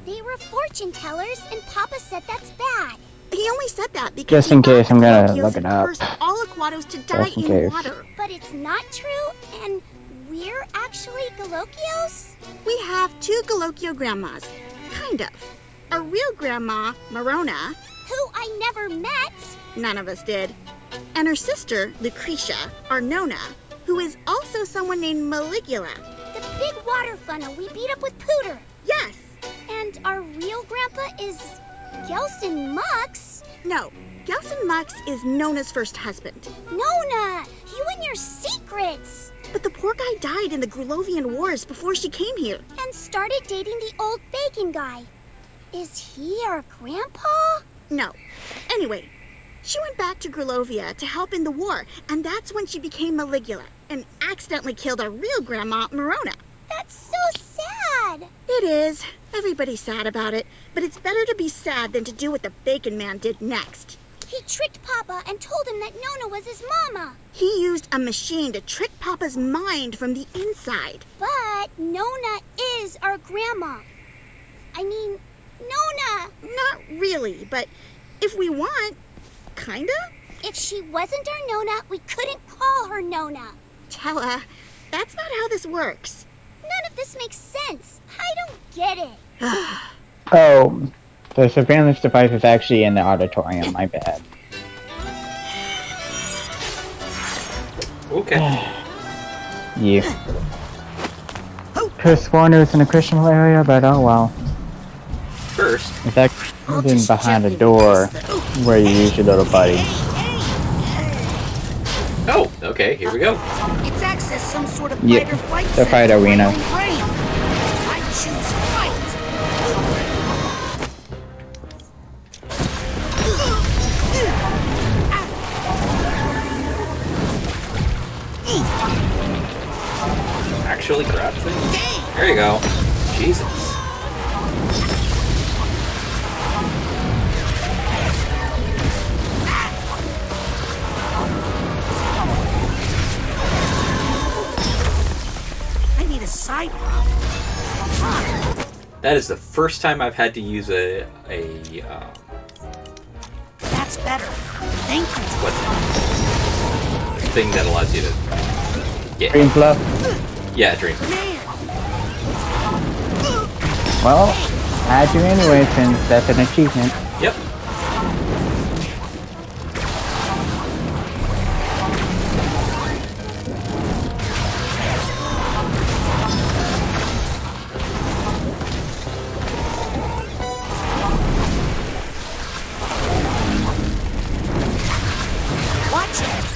They were fortune tellers, and Papa said that's bad. He only said that because just in case, I'm gonna look it up. First, all Aquatos to die Just in in case. water. But it's not true, and we're actually Galocios? We have two Galocchio grandmas. Kind of. A real grandma, Marona. Who I never met. None of us did. And her sister, Lucretia, or Nona, who is also someone named Maligula. The big water funnel we beat up with Pooter. Yes. And our real grandpa is Gelson Mux. No, Gelson Mux is Nona's first husband. Nona, you and your secrets. But the poor guy died in the Grulovian Wars before she came here. And started dating the old bacon guy. Is he our grandpa? No. Anyway, she went back to Grulovia to help in the war, and that's when she became Maligula and accidentally killed our real grandma, Morona. That's so sad. It is. Everybody's sad about it, but it's better to be sad than to do what the Bacon Man did next. He tricked Papa and told him that Nona was his mama. He used a machine to trick Papa's mind from the inside. But Nona is our grandma. I mean, Nona. Not really, but if we want, kinda? If she wasn't our Nona, we couldn't call her Nona. Tella, that's not how this works. None of this makes sense. I don't get it. Oh, the surveillance device is actually in the auditorium. My bad. Okay. Yeah. Could've sworn it was in the Christian area, but oh well. First, it's actually in behind a door where you use your little buddy. Oh, okay, here we go. It's access some sort of Yep, fight or flight the fight arena. I choose fight. Actually grab things? There you go. Jesus. I need a side. That is the first time I've had to use a That's better. Thank you. what's it? Thing that allows you to get Dream fluff. Yeah, dream. Well, I do anyway since that's an achievement. Yep. Watch it.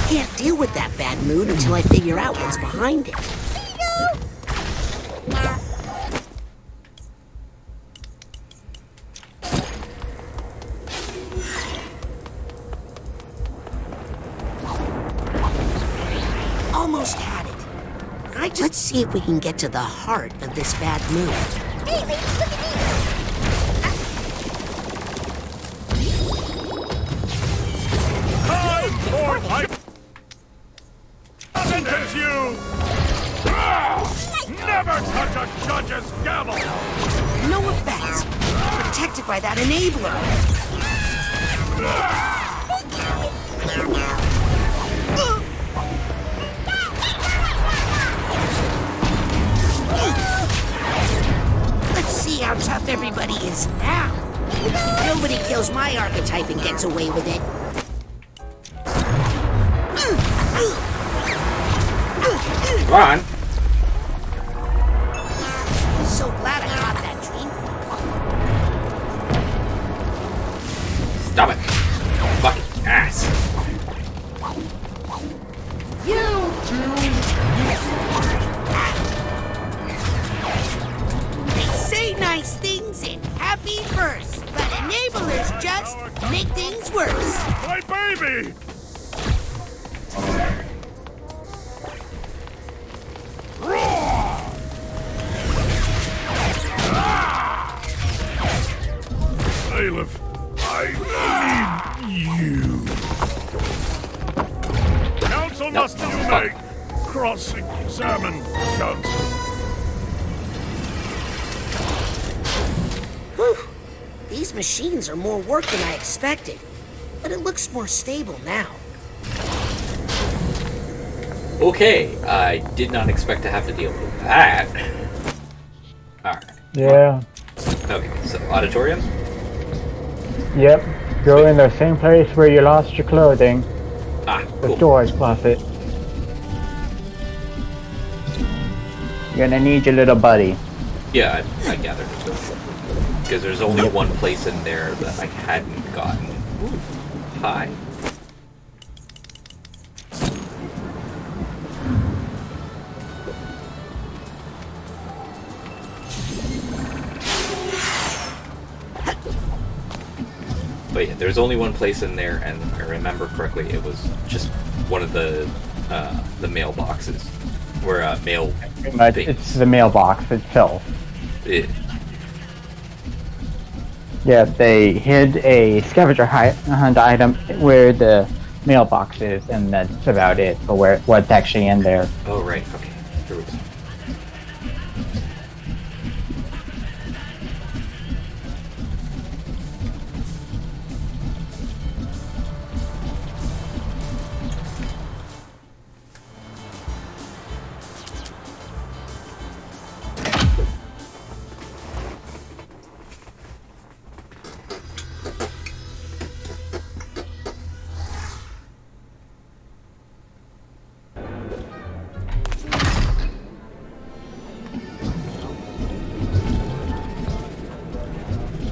Can't deal with that bad mood until I figure out what's behind it. almost had it. Let's see if we can get to the heart of this bad mood. Hey, ladies, look at Time for my sentence you! Never touch a judge's gavel! No effect. Protected by that enabler. Let's see how tough everybody is now. Nobody kills my archetype and gets away with it. Come on. So glad I caught that dream. Stop it. Fucking ass. They say nice things in happy verse, but enablers just make things worse. My baby! Bailiff, I need you. Council must make cross-examine council. Whew. These machines are more work than I expected, but it looks more stable now. Okay, I did not expect to have to deal with that. Alright. Yeah. Okay, so auditorium? Yep. Go in the same place where you lost your clothing. Ah, The cool. storage closet. You're gonna need your little buddy. Yeah, I gathered. Because there's only one place in there that I hadn't gotten. Ooh, hi. But yeah, there's only one place in there, and if I remember correctly, it was just one of the mailboxes. Where mail Pretty much, it's the mailbox itself. Yeah, they hid a scavenger hunt item where the mailbox is, and that's about it for what's actually in there. Oh, right, okay. Here we go.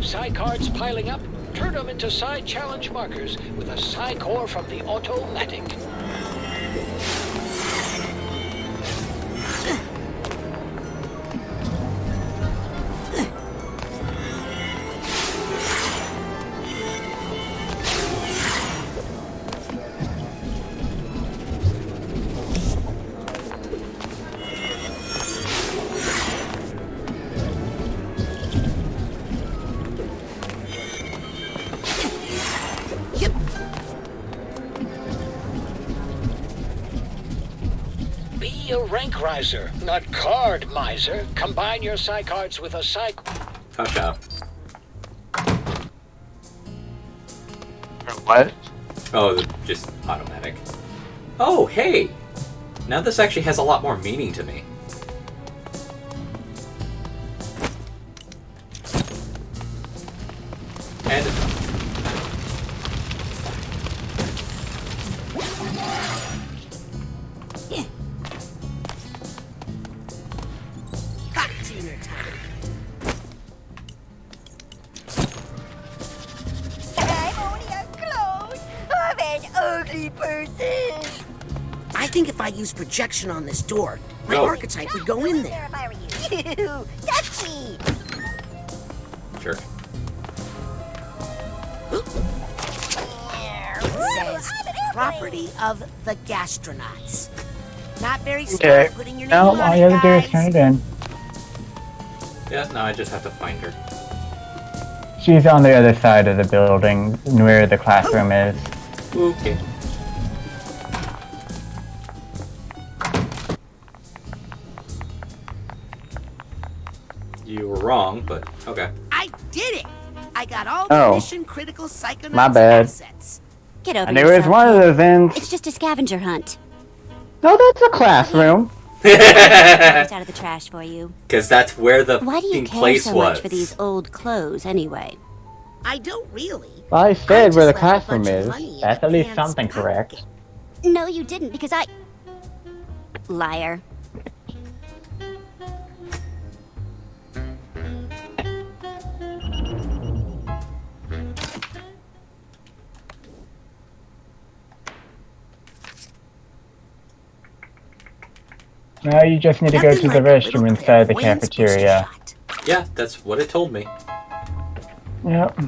Psi cards piling up? Turn them into Psi challenge markers with a Psi core from the Automatic. Be a rank riser, not card miser. Combine your Psi cards with a Psi... Gotcha. What? Oh, just automatic. Oh, hey! Now this actually has a lot more meaning to me. And it's done. Hot dinner time. I'm only a clone of an ugly person. I think if I use projection on this door, my Oh. archetype would go in there. If I were you. Ew, that's me. Sure. It says property of the gastronauts. Not very Okay. smart putting your name No, on all it, you have to do is guys. turn it in. Yeah, no, I just have to find her. She's on the other side of the building, where the classroom is. Okay. You were wrong, but okay. I did it! I got all Oh. the mission-critical Psychonauts My bad. assets. Get over I knew it was yourself, one of kid. those ends. It's just a scavenger hunt. No, that's a classroom. It's out of the trash for you. Because that's where the Why do you fucking care place so was. much for these old clothes, anyway? I don't really. Well, I said where the just left a classroom bunch of is. money in That's the at least pants something correct. No, you didn't, because I... Liar. Now you just need to go to the restroom inside the cafeteria. Yeah, that's what it told me. Yep.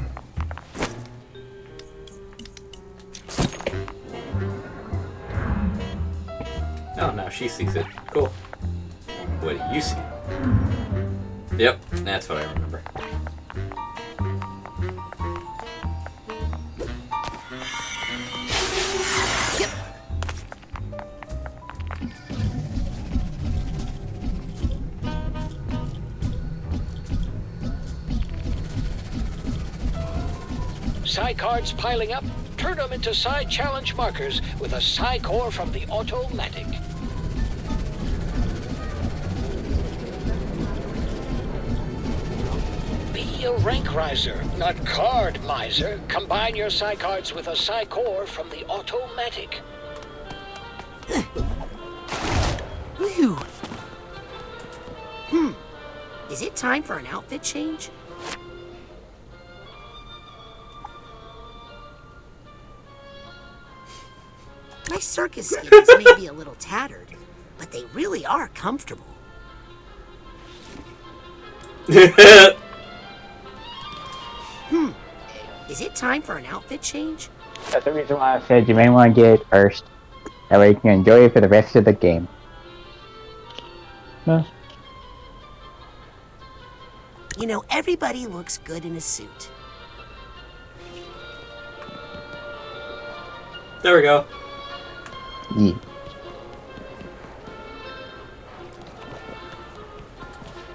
Oh, now she sees it. Cool. What do you see? Yep, that's what I remember. Psi cards piling up. Turn them into Psi challenge markers with a Psi core from the automatic. Be a rank riser, not card miser. Combine your Psi cards with a Psi core from the automatic. Whew. Is it time for an outfit change? My circus skins may be a little tattered, but they really are comfortable. Is it time for an outfit change? That's the reason why I said you may want to get it first. That way you can enjoy it for the rest of the game. Huh? You know, everybody looks good in a suit. There we go. Yeah.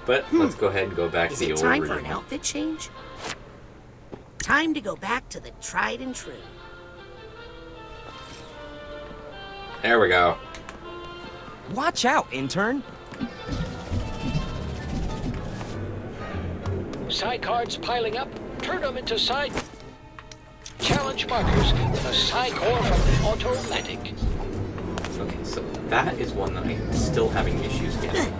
But let's go ahead and go back Is to the it old time for room. an outfit change? Time to go back to the tried and true. There we go. Watch out, intern. Psi cards piling up. Turn them into Psi challenge markers with a Psi core from the automatic. Okay, so that is one that I'm still having issues getting.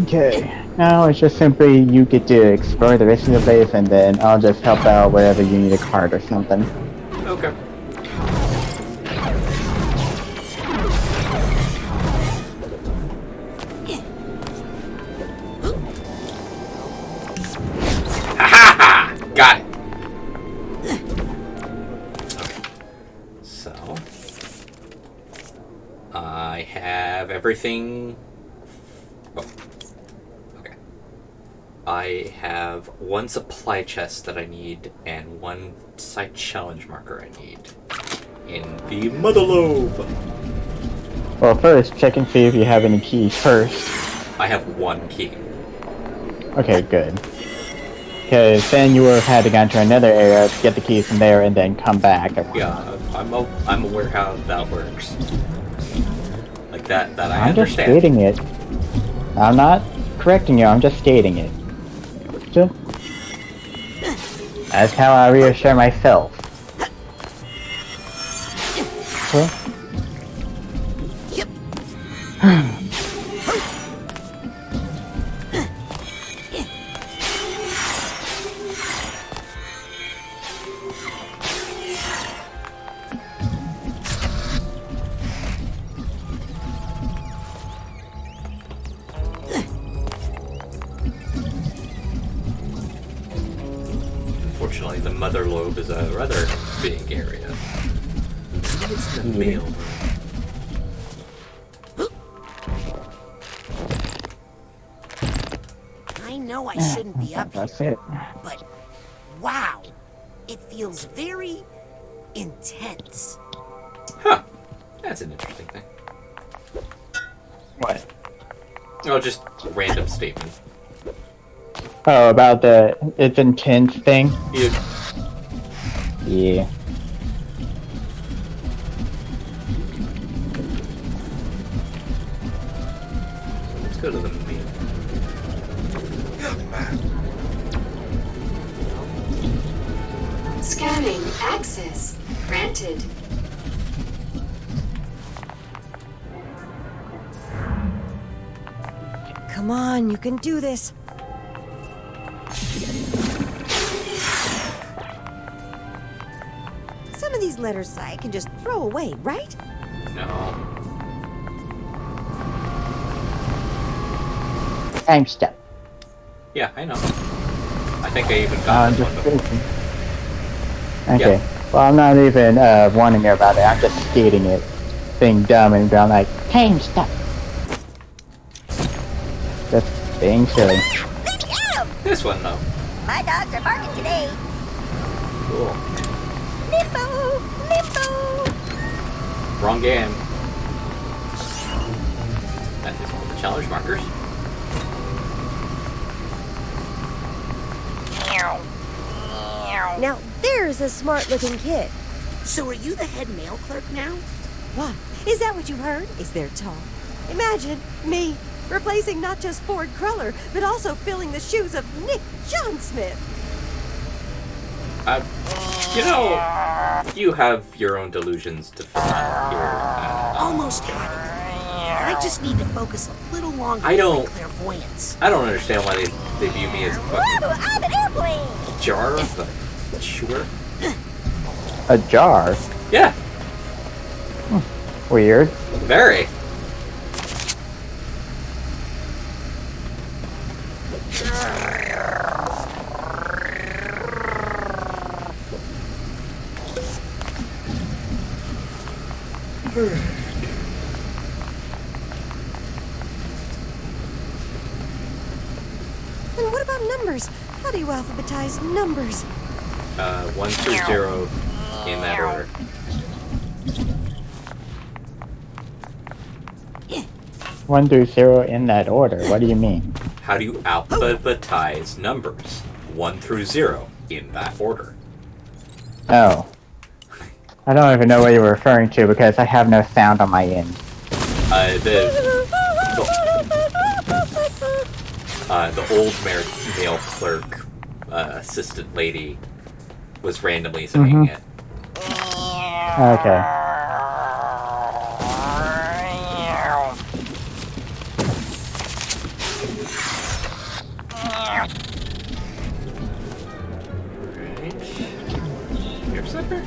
Okay. Now it's just simply you get to explore the rest of the place, and then I'll just help out wherever you need a card or something. Okay. Ha! Got it. Okay. So I have everything. Oh. Okay. I have one supply chest that I need and one site challenge marker I need in the mother lobe. Well, first, check and see if you have any keys first. I have one key. Okay, good. Because then you would have had to go into another area to get the keys from there and then come back. Yeah, I'm aware how that works. Like that I I'm just understand. stating it. I'm not correcting you, I'm just stating it. So, That's how I reassure myself. Huh? Unfortunately, the mother lobe is a rather big area. Maybe it's the male. I know I shouldn't be up That's here, it. but wow, it feels very intense. Huh. That's an interesting thing. What? Oh, just random statement. Oh, about the it's intense thing? Yeah. Yeah. Let's go to the main. Scanning access granted. Come on, you can do this. Some of these letters I can just throw away, right? No. Time step. Yeah, I know. I think I even got this one before. Okay. Yeah. Well, I'm not even warning you about it. I'm just skating it, being dumb and being like, time step. Just being silly. This one, though. My dogs are barking today. Cool. Limbo! Limbo! Wrong game. That is all the challenge markers. Now, there's a smart-looking kid. So are you the head mail clerk now? What? Is that what you heard? Is there talk? Imagine me replacing not just Ford Cruller, but also filling the shoes of Nick Johnsmith. You know, you have your own delusions to fill here. Almost had it. I just need to focus a little longer I don't- on my clairvoyance. I don't understand why they view me as a fucking Whoa, I'm an airplane! jar of the chewer. A jar? Yeah, Weird. very. And what about numbers? How do you alphabetize numbers? 1 through 0 in that order. One through 0 in that order. What do you mean? How do you alphabetize numbers? 1 through 0 in that order. Oh. I don't even know what you were referring to because I have no sound on my end. The old mail clerk assistant lady was randomly saying it. Okay. Your supper?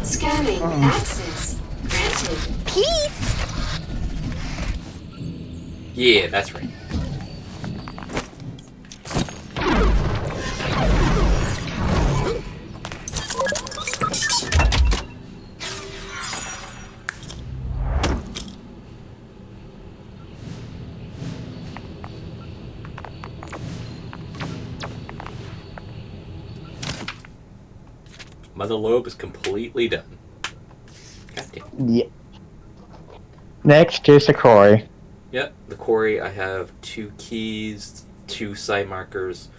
Scanning access granted. Peace! Yeah, that's right. Mother lobe is completely done. Goddamn. Yeah. Next is the quarry. Yep, the quarry. I have 2 keys, 2 side markers,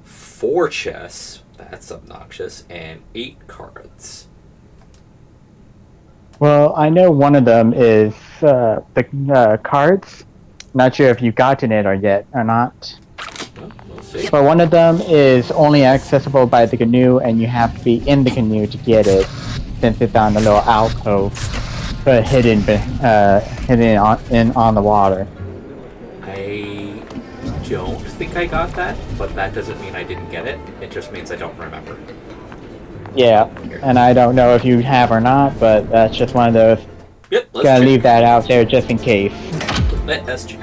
4 chests. That's obnoxious, and 8 cards. Well, I know one of them is the cards. Not sure if you've gotten it or yet or not. Well, we'll But one of them is only accessible by the canoe, and you have to be in the canoe to get it, since it's on a little alcove, but hidden on the water. I don't think I got that, but that doesn't mean I didn't get it. It just means I don't remember. Yeah, and I don't know if you have or not, but that's just one of those. Yep, let's gotta check. leave that out there just in case. Let us check.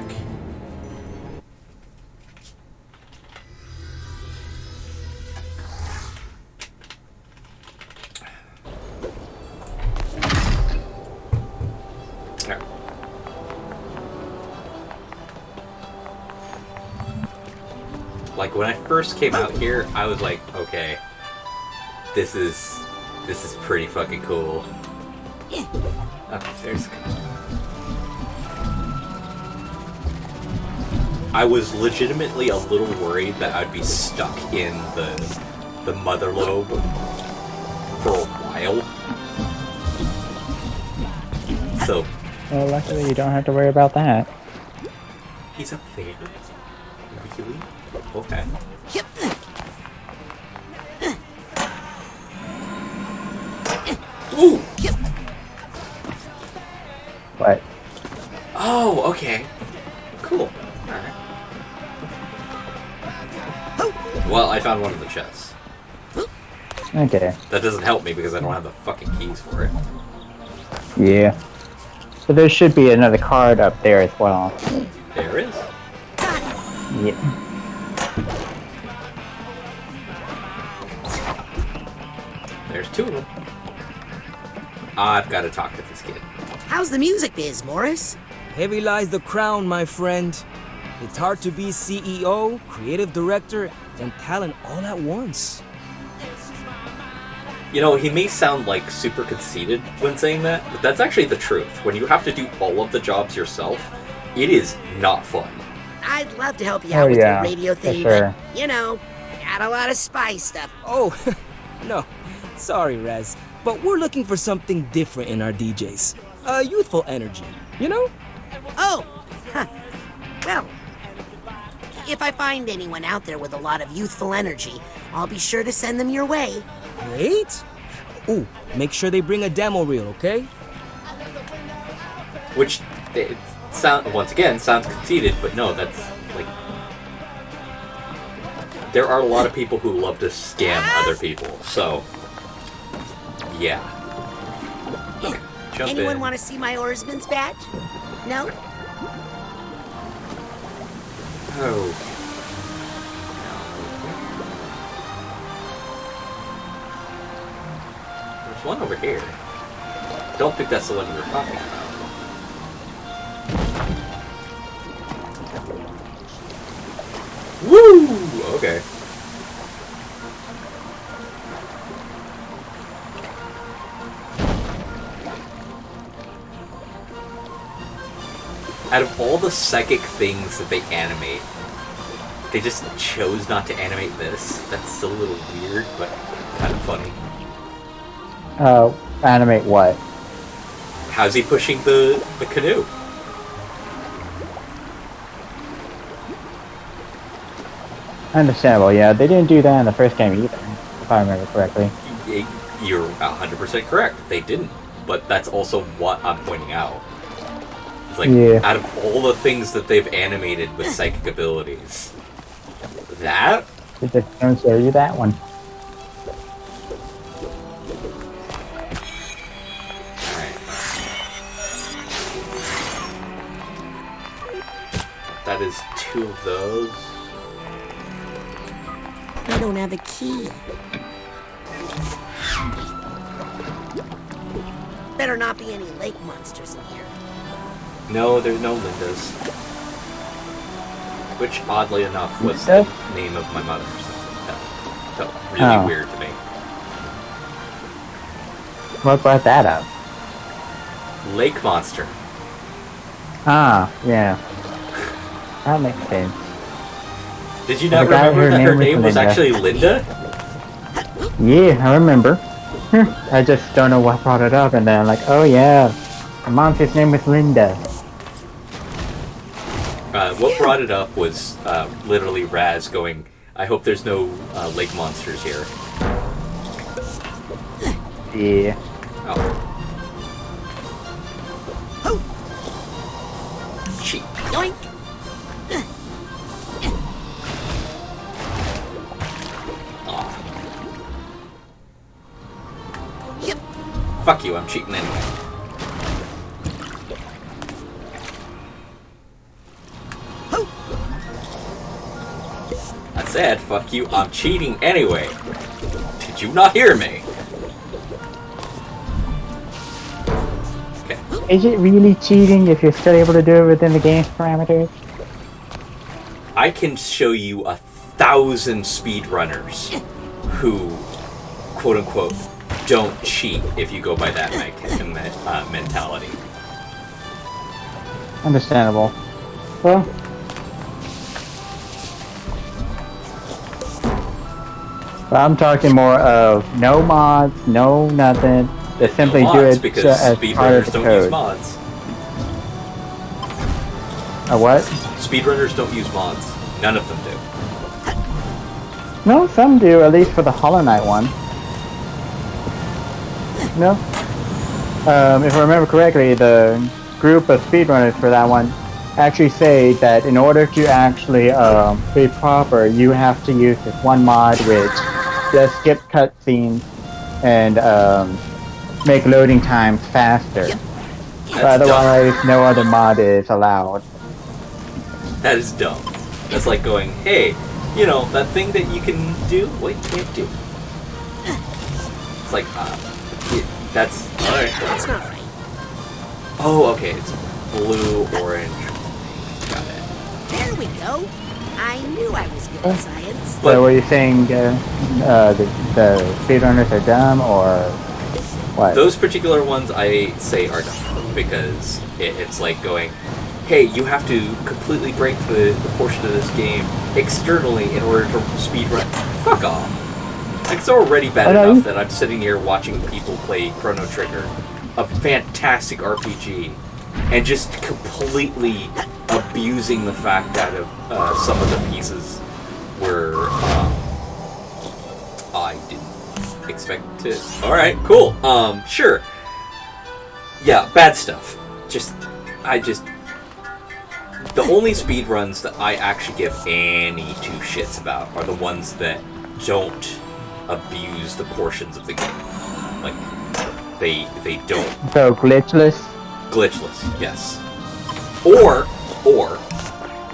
Like when I first came out here, I was like, okay, this is pretty fucking cool. Okay, there's. I was legitimately a little worried that I'd be stuck in the mother lobe for a while. So. Well, luckily you don't have to worry about that. He's up there. Really? Okay. Ooh! What? Oh, okay. Cool. Alright. Well, I found one of the chests. Okay. That doesn't help me because I don't have the fucking keys for it. Yeah. So there should be another card up there as well. There is. Yeah. There's two of them. I've got to talk to this kid. How's the music biz, Morris? Heavy lies the crown, my friend. It's hard to be CEO, creative director, and talent all at once. You know, he may sound like super conceited when saying that, but that's actually the truth. When you have to do all of the jobs yourself, it is not fun. I'd love to help you out with your radio thing, sure. but, you know, got a lot of spy stuff. Oh, no. Sorry, Rez. But we're looking for something different in our DJs. Youthful energy, you know? Oh! Huh. Well, if I find anyone out there with a lot of youthful energy, I'll be sure to send them your way. Great. Ooh, make sure they bring a demo reel, okay? Which, once again, sounds conceited, but no, that's, like... There are a lot of people who love to scam other people, so... Yeah. Okay, jump Anyone in. want to see my oarsman's badge? No? Oh. There's one over here. Don't think that's the one you were talking about. Woo! Okay. Out of all the psychic things that they animate, they just chose not to animate this. That's still a little weird, but kind of funny. Animate what? How's he pushing the canoe? Understandable, yeah. They didn't do that in the first game either, if I remember correctly. You're 100% correct. They didn't. But that's also what I'm pointing out. It's like, out of all the things that they've animated with psychic abilities, that? They just don't show you that one. That is two of those. I don't have a key. Better not be any lake monsters in here. No, there's no Lindas. Which, oddly enough, was the name of my mother. So that felt really weird to me. What brought that up? Lake monster. Ah, yeah. That makes sense. Did you not remember that her name was actually Linda? Yeah, I remember. I just don't know what brought it up, and then I'm like, oh yeah, the monster's name was Linda. What brought it up was literally Raz going, I hope there's no lake monsters here. Yeah. Oh. Cheat. Yoink. Yep. Fuck you, I'm cheating anyway. I said, fuck you, I'm cheating anyway. Did you not hear me? Okay. Is it really cheating if you're still able to do it within the game's parameters? I can show you 1,000 speedrunners who, quote unquote, don't cheat if you go by that mentality. Understandable. Well, I'm talking more of no mods, no nothing. Just simply no do mods, it because as part of the don't code. use mods. A what? Speedrunners don't use mods. None of them do. No, some do, at least for the Hollow Knight one. No? If I remember correctly, the group of speedrunners for that one actually say that in order to actually be proper, you have to use this one mod which just skip cutscenes and make loading times faster. Otherwise, no other mod is allowed. That is dumb. That's like going, hey, you know, that thing that you can do, what you can't do. It's like, that's, alright. That's not right. Oh, okay, it's blue, orange. Got it. There we go. I knew I was good at science. So were you saying the speedrunners are dumb, or what? Those particular ones I say are dumb, because it's like going, hey, you have to completely break the portion of this game externally in order to speedrun. Fuck off. It's already bad enough that I'm sitting here watching people play Chrono Trigger, a fantastic RPG, and just completely abusing the fact that some of the pieces were I didn't expect to. All right, cool. Sure. Yeah, bad stuff. The only speedruns that I actually give any two shits about are the ones that don't abuse the portions of the game. Like, they don't. So glitchless? Glitchless, yes. Or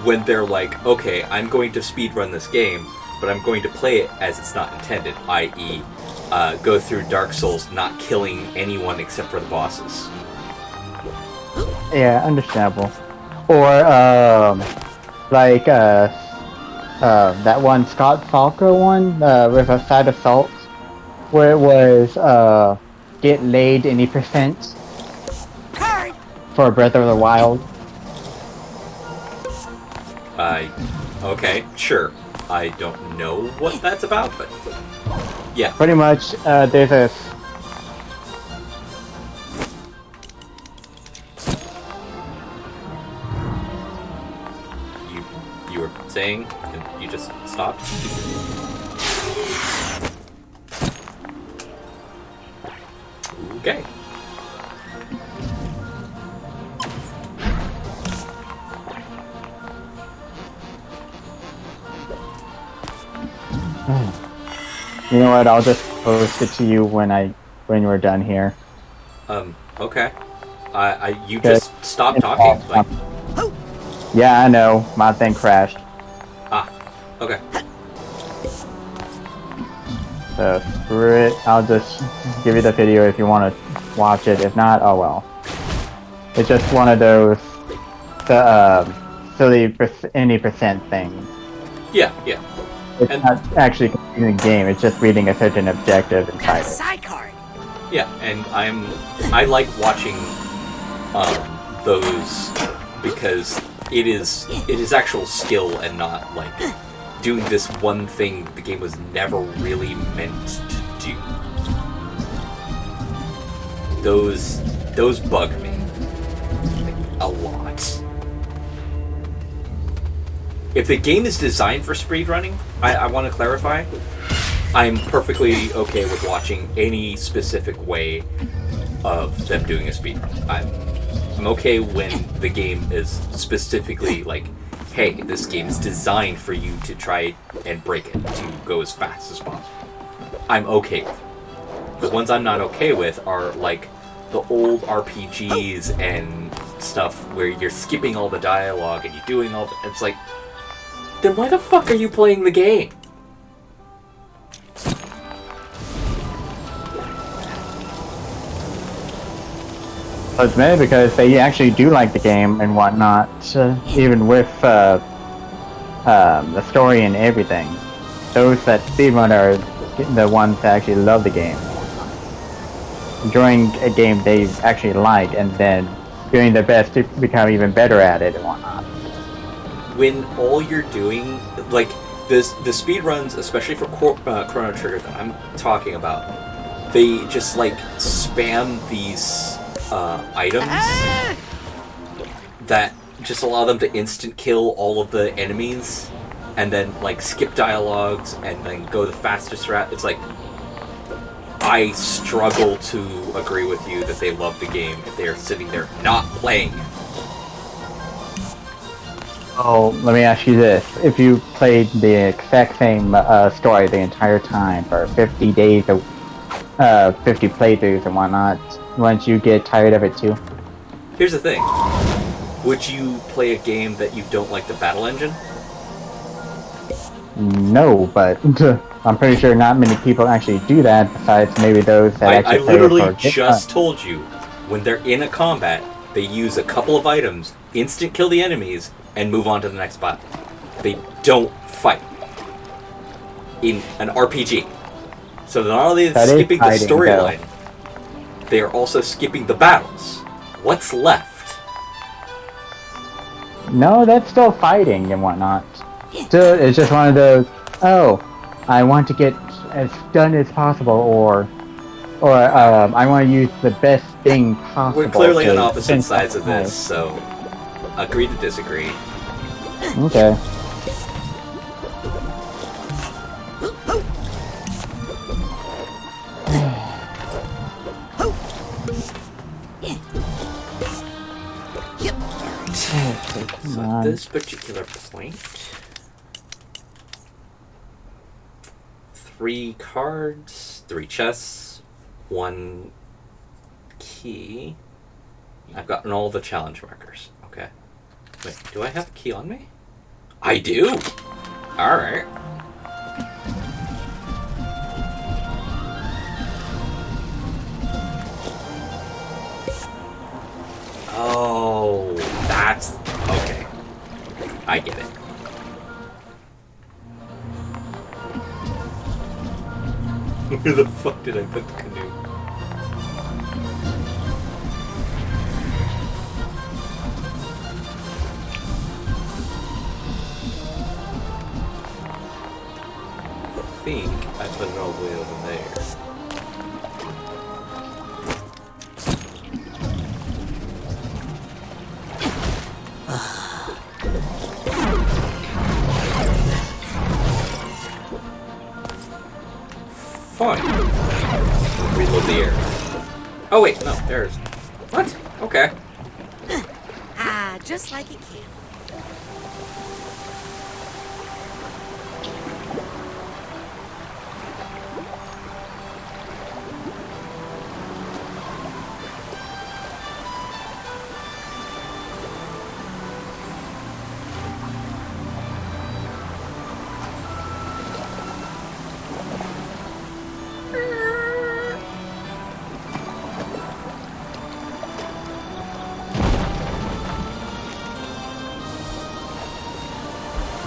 when they're like, okay, I'm going to speedrun this game, but I'm going to play it as it's not intended, i.e., go through Dark Souls not killing anyone except for the bosses. Yeah, understandable. Or, like, that one Scott Falco one, with a side assault, where it was, get laid any percent for Breath of the Wild. Okay, sure. I don't know what that's about, but yeah. Pretty much, there's a... You were saying, and you just stopped? Okay. You know what? I'll just post it to you when we're done here. Okay. You just stopped talking. Like... Yeah, I know. My thing crashed. Ah. Okay. So screw it. I'll just give you the video if you want to watch it. If not, oh well. It's just one of those silly any percent things. Yeah. It's not actually completing the game, it's just reading a certain objective inside it. Yeah, and I like watching those because it is actual skill and not like doing this one thing the game was never really meant to do. Those bug me a lot. if the game is designed for speedrunning, I want to clarify, I'm perfectly okay with watching any specific way of them doing a speedrun. I'm okay when the game is specifically like, hey, this game is designed for you to try and break it, to go as fast as possible. I'm okay with it. The ones I'm not okay with are like the old RPGs and stuff where you're skipping all the dialogue and you're doing all the... It's like, then why the fuck are you playing the game? Well, it's maybe because they actually do like the game and whatnot, even with the story and everything. Those that speedrun are the ones that actually love the game. Enjoying a game they actually like and then doing their best to become even better at it and whatnot. When all you're doing, like, the speedruns, especially for Chrono Trigger that I'm talking about, they just, like, spam these items that just allow them to instant kill all of the enemies and then, like, skip dialogues and then go the fastest route. It's like, I struggle to agree with you that they love the game if they are sitting there not playing it. Oh, let me ask you this. If you played the exact same story the entire time for 50 days, 50 playthroughs and whatnot, once you get tired of it too? Here's the thing. Would you play a game that you don't like the battle engine? No, but I'm pretty sure not many people actually do that, besides maybe those that actually play it. I literally just told you, when they're in a combat, they use a couple of items, instant kill the enemies, and move on to the next battle. They don't fight. In an RPG. So not only are they skipping the storyline, they are also skipping the battles. What's left? No, that's still fighting and whatnot. Still, it's just one of those, oh, I want to get as done as possible, or I want to use the best thing possible. We're clearly on opposite sides of this, so agree to disagree. Okay. So at this particular point, 3 cards, 3 chests, 1 key. I've gotten all the challenge markers. Okay. Wait, do I have a key on me? I do! Alright. Oh, that's... okay. I get it. Where the fuck did I put the canoe? I think I put it all the way over there. Fine. Reload the air. Oh wait, no, there's... What? Okay. Ah, just like it can.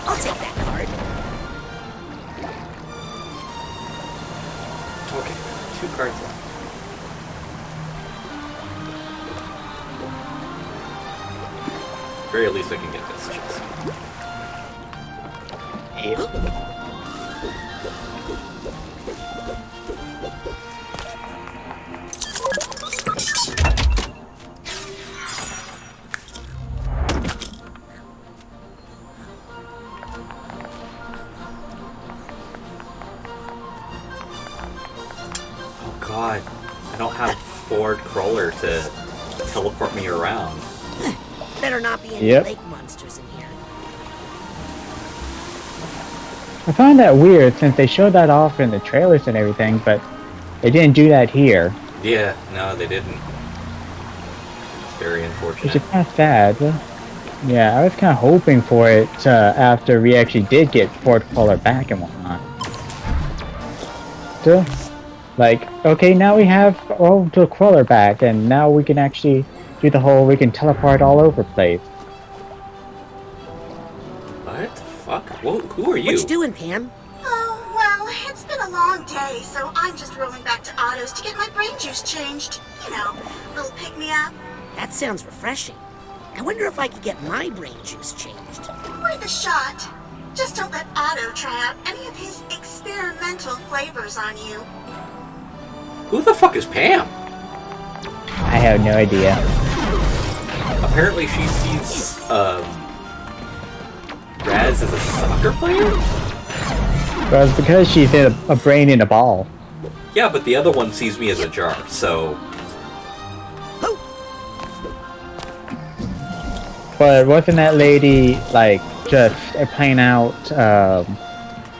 I'll take that card. Okay, 2 cards left. Very least I can get this chest. god. I don't have Ford Crawler to teleport me around. Better not be any lake monsters in here. I find that weird since they showed that off in the trailers and everything, but they didn't do that here. Yeah, no, they didn't. Very unfortunate. Which is kind of sad. Yeah, I was kind of hoping for it after we actually did get Ford Crawler back and whatnot. So, like, okay, now we have all the Crawler back, and now we can actually do the whole, we can teleport all over the place. What the fuck? Whoa, who are you? What you doing, Pam? Oh, well, it's been a long day, so I'm just rolling back to Otto's to get my brain juice changed. You know, little pick-me-up. That sounds refreshing. I wonder if I could get my brain juice changed. Worth a shot. Just don't let Otto try out any of his experimental flavors on you. Who the fuck is Pam? I have no idea. Apparently she sees, Raz as a soccer player? Well, it's because she's in a brain in a ball. Yeah, but the other one sees me as a jar, so... But wasn't that lady, like, just a plain out,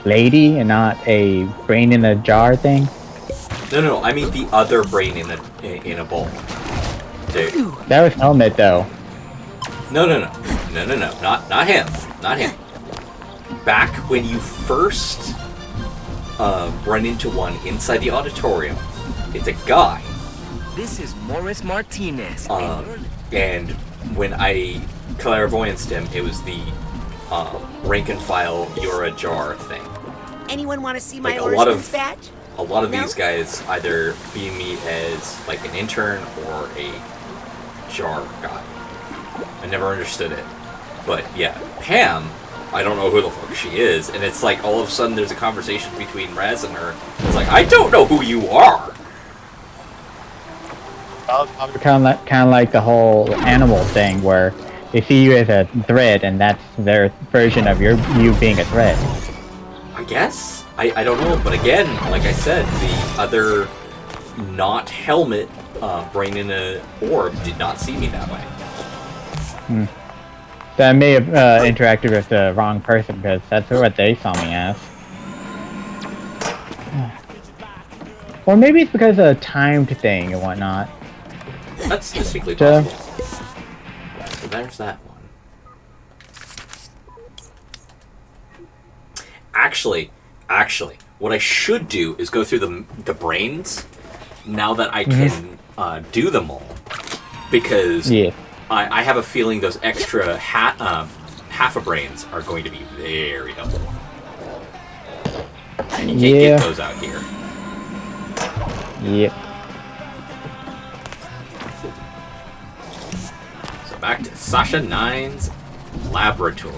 lady and not a brain in a jar thing? No, I mean the other brain in a bowl. Dude. That was Helmet, though. No, not him. Not him. Back when you first run into one inside the auditorium, it's a guy. This is Morris Martinez. And when I clairvoyanced him, it was the rank and file you're a jar thing. Anyone want to see my Like Orangeman's badge? A lot of these guys either view me as like an intern or a jar guy. I never understood it. But yeah, Pam, I don't know who the fuck she is, and it's like all of a sudden there's a conversation between Raz and her. It's like, I don't know who you are! Kind of like the whole animal thing where they see you as a threat and that's their version of you being a threat. I guess? I don't know, but again, like I said, the other not helmet brain in a orb did not see me that way. That may have interacted with the wrong person because that's what they saw me as. Or maybe it's because of a timed thing and whatnot. That's distinctly possible. So there's that one. Actually, what I should do is go through the brains now that I can do them all. Because I have a feeling those extra half a brains are going to be very helpful. And you can't get those out here. Yep. So back to Sasha 9's laboratory.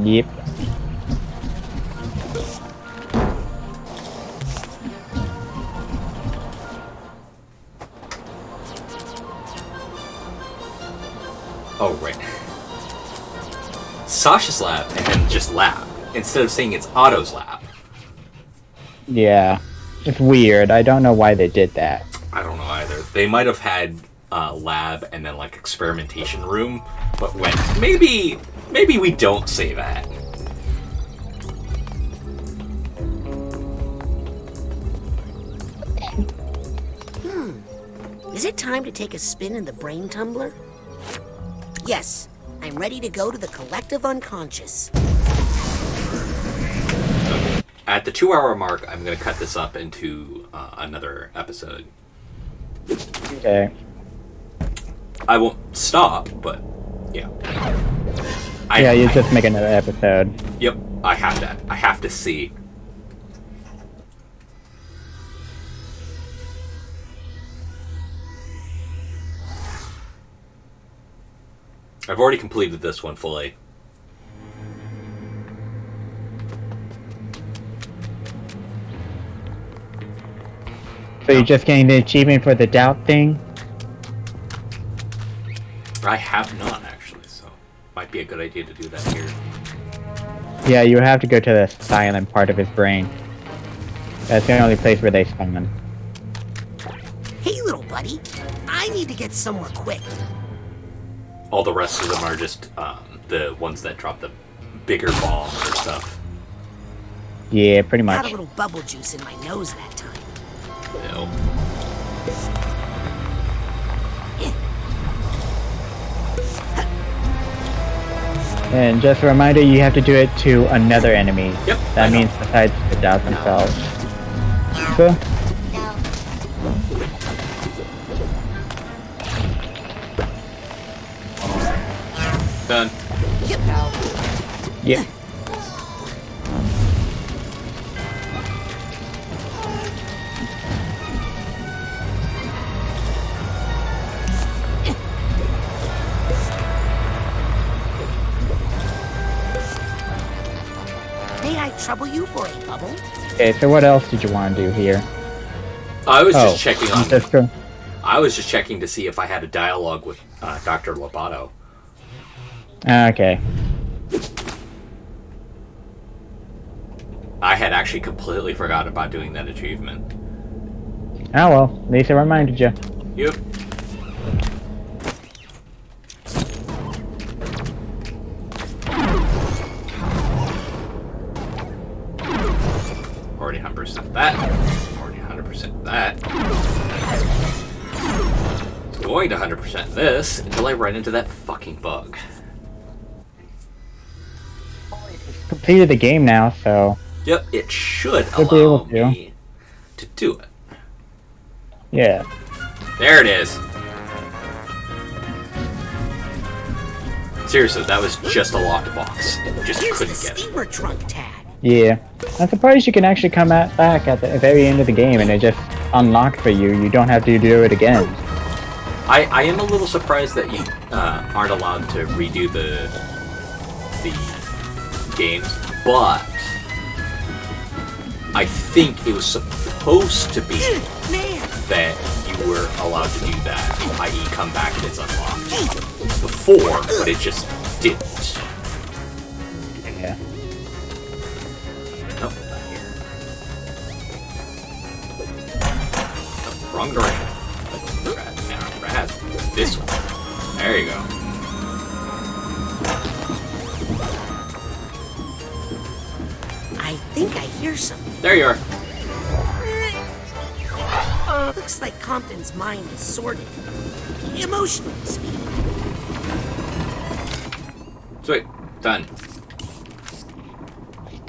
Yep. Oh, right. Sasha's lab and then just lab, instead of saying it's Otto's lab. Yeah. It's weird. I don't know why they did that. I don't know either. They might have had lab and then like experimentation room, but when maybe we don't say that. Is it time to take a spin in the brain tumbler? Yes, I'm ready to go to the collective unconscious. At the 2-hour mark, I'm going to cut this up into another episode. Okay. I won't stop, but yeah. You just make another episode. Yep, I have to see. I've already completed this one fully. So you're just getting the achievement for the doubt thing? I have not, actually, so might be a good idea to do that here. Yeah, you have to go to the silent part of his brain. That's the only place where they spawn. buddy. I need to get somewhere quick. All the rest of them are just the ones that drop the bigger bombs or stuff. Yeah, pretty much. Got a little bubble juice in my nose that time. No. And just a reminder, you have to do it to another enemy. Yep. That means besides the dots themselves. So, done. yeah. May I trouble you for a bubble? Okay, so what else did you want to do here? I was just checking on. Just go. I was just checking to see if I had a dialogue with Dr. Lobato. Okay. I had actually completely forgot about doing that achievement. Oh well, at least I reminded you. Yep. Already 100% that. Already 100% that. Going to 100% this until I run into that fucking bug. Completed the game now, so. Yep, it should Should be able allow me to do it. Yeah. There it is. Seriously, that was just a locked box. Just Here's couldn't the get it. steamer trunk tag. Yeah. I'm surprised you can actually come back at the very end of the game and it just unlocked for you. You don't have to do it again. I am a little surprised that you aren't allowed to redo the games, but I think it was supposed to be that you were allowed to do that, i.e. come back and it's unlocked before, but it just didn't. Yeah. Nope, not here. Nope, wrong direction. Raz, this one. There you go. I think I hear something. There you are. Looks like Compton's mind is sorted. Emotionally speaking. Sweet. Done.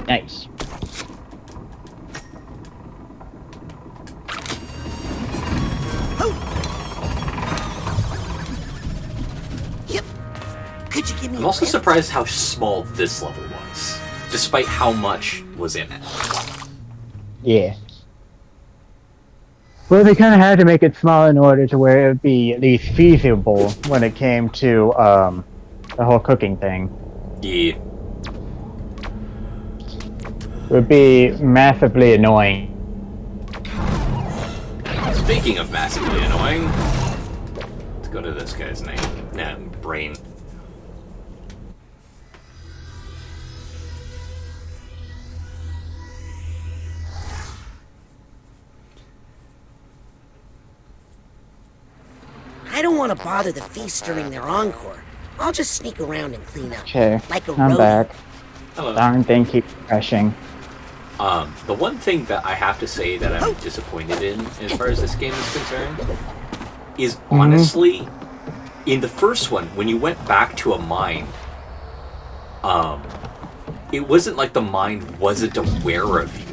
Nice. Yep. Could you give me I'm also surprised how small this level was, despite how much was in it. Yeah. Well, they kind of had to make it small in order to where it would be at least feasible when it came to the whole cooking thing. Yeah. It would be massively annoying. Speaking of massively annoying, let's go to this guy's name. Nah, brain. I don't want to bother the feast during their encore. I'll just sneak around and clean up. Okay, Like a I'm rodent. back. Hello. Darn thing keeps crashing. The one thing that I have to say that I'm disappointed in, as far as this game is concerned, is honestly, in the first one, when you went back to a mine, it wasn't like the mine wasn't aware of you.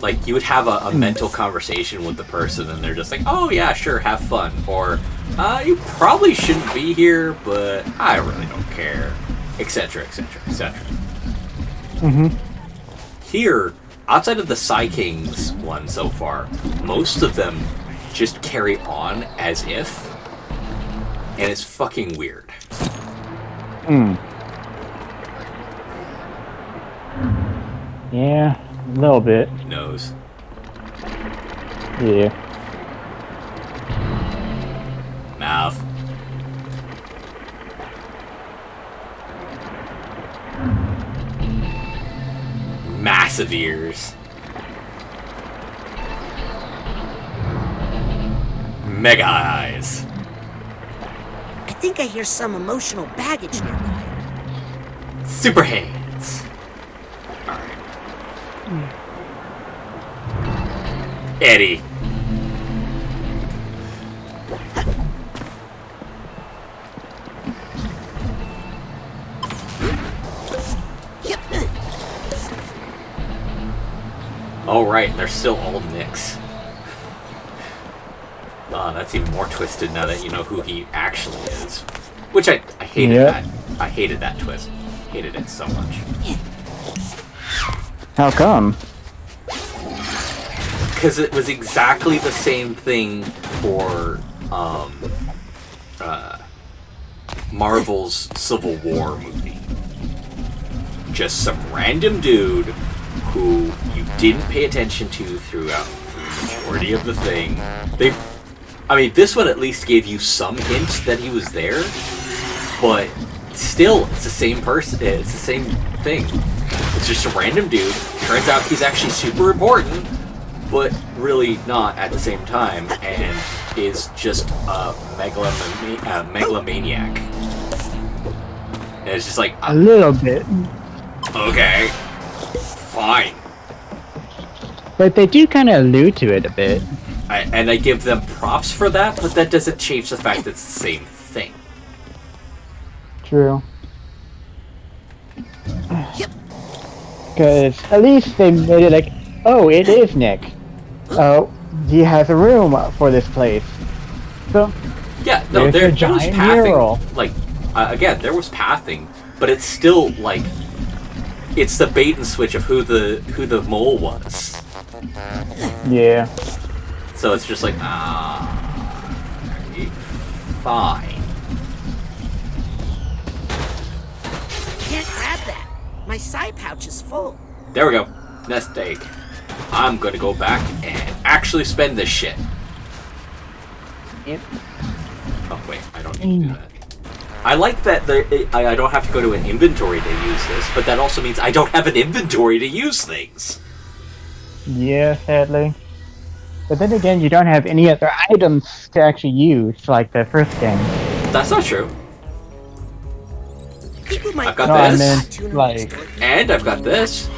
Like, you would have a mental conversation with the person, and they're just like, oh yeah, sure, have fun. Or, you probably shouldn't be here, but I really don't care. Etc., etc., etc. Here, outside of the Psy Kings one so far, most of them just carry on as if, and it's fucking weird. Yeah, a little bit. Knows. Yeah. Mouth. Massive ears. Mega eyes. I think I hear some emotional baggage nearby. Super hands. Alright. Eddie. Oh right, they're still all Nicks. Oh, that's even more twisted now that you know who he actually is. Which I hated that. I hated that twist. Hated it so much. How come? Because it was exactly the same thing for Marvel's Civil War movie. Just some random dude who you didn't pay attention to throughout the majority of the thing. I mean, this one at least gave you some hints that he was there, but still, it's the same person. It's the same thing. It's just a random dude. Turns out he's actually super important, but really not at the same time, and is just a megalomaniac. And it's just like... A little bit. Okay. Fine. But they do kind of allude to it a bit. And I give them props for that, but that doesn't change the fact that it's the same thing. True. Because at least they made it like, oh, it is Nick. Oh, he has a room for this place. So yeah, no, there was pathing. Mural. Like, again, there was pathing, but it's still like, it's the bait and switch of who the mole was. Yeah. So it's just like, fine. Can't grab that. My side pouch is full. There we go. Nest egg. I'm gonna go back and actually spend this shit. Yep. Oh wait, I don't need to do that. I like that I don't have to go to an inventory to use this, but that also means I don't have an inventory to use things. Yeah, sadly. But then again, you don't have any other items to actually use, like the first game. That's not true. I've got this. I meant, like... And I've got this.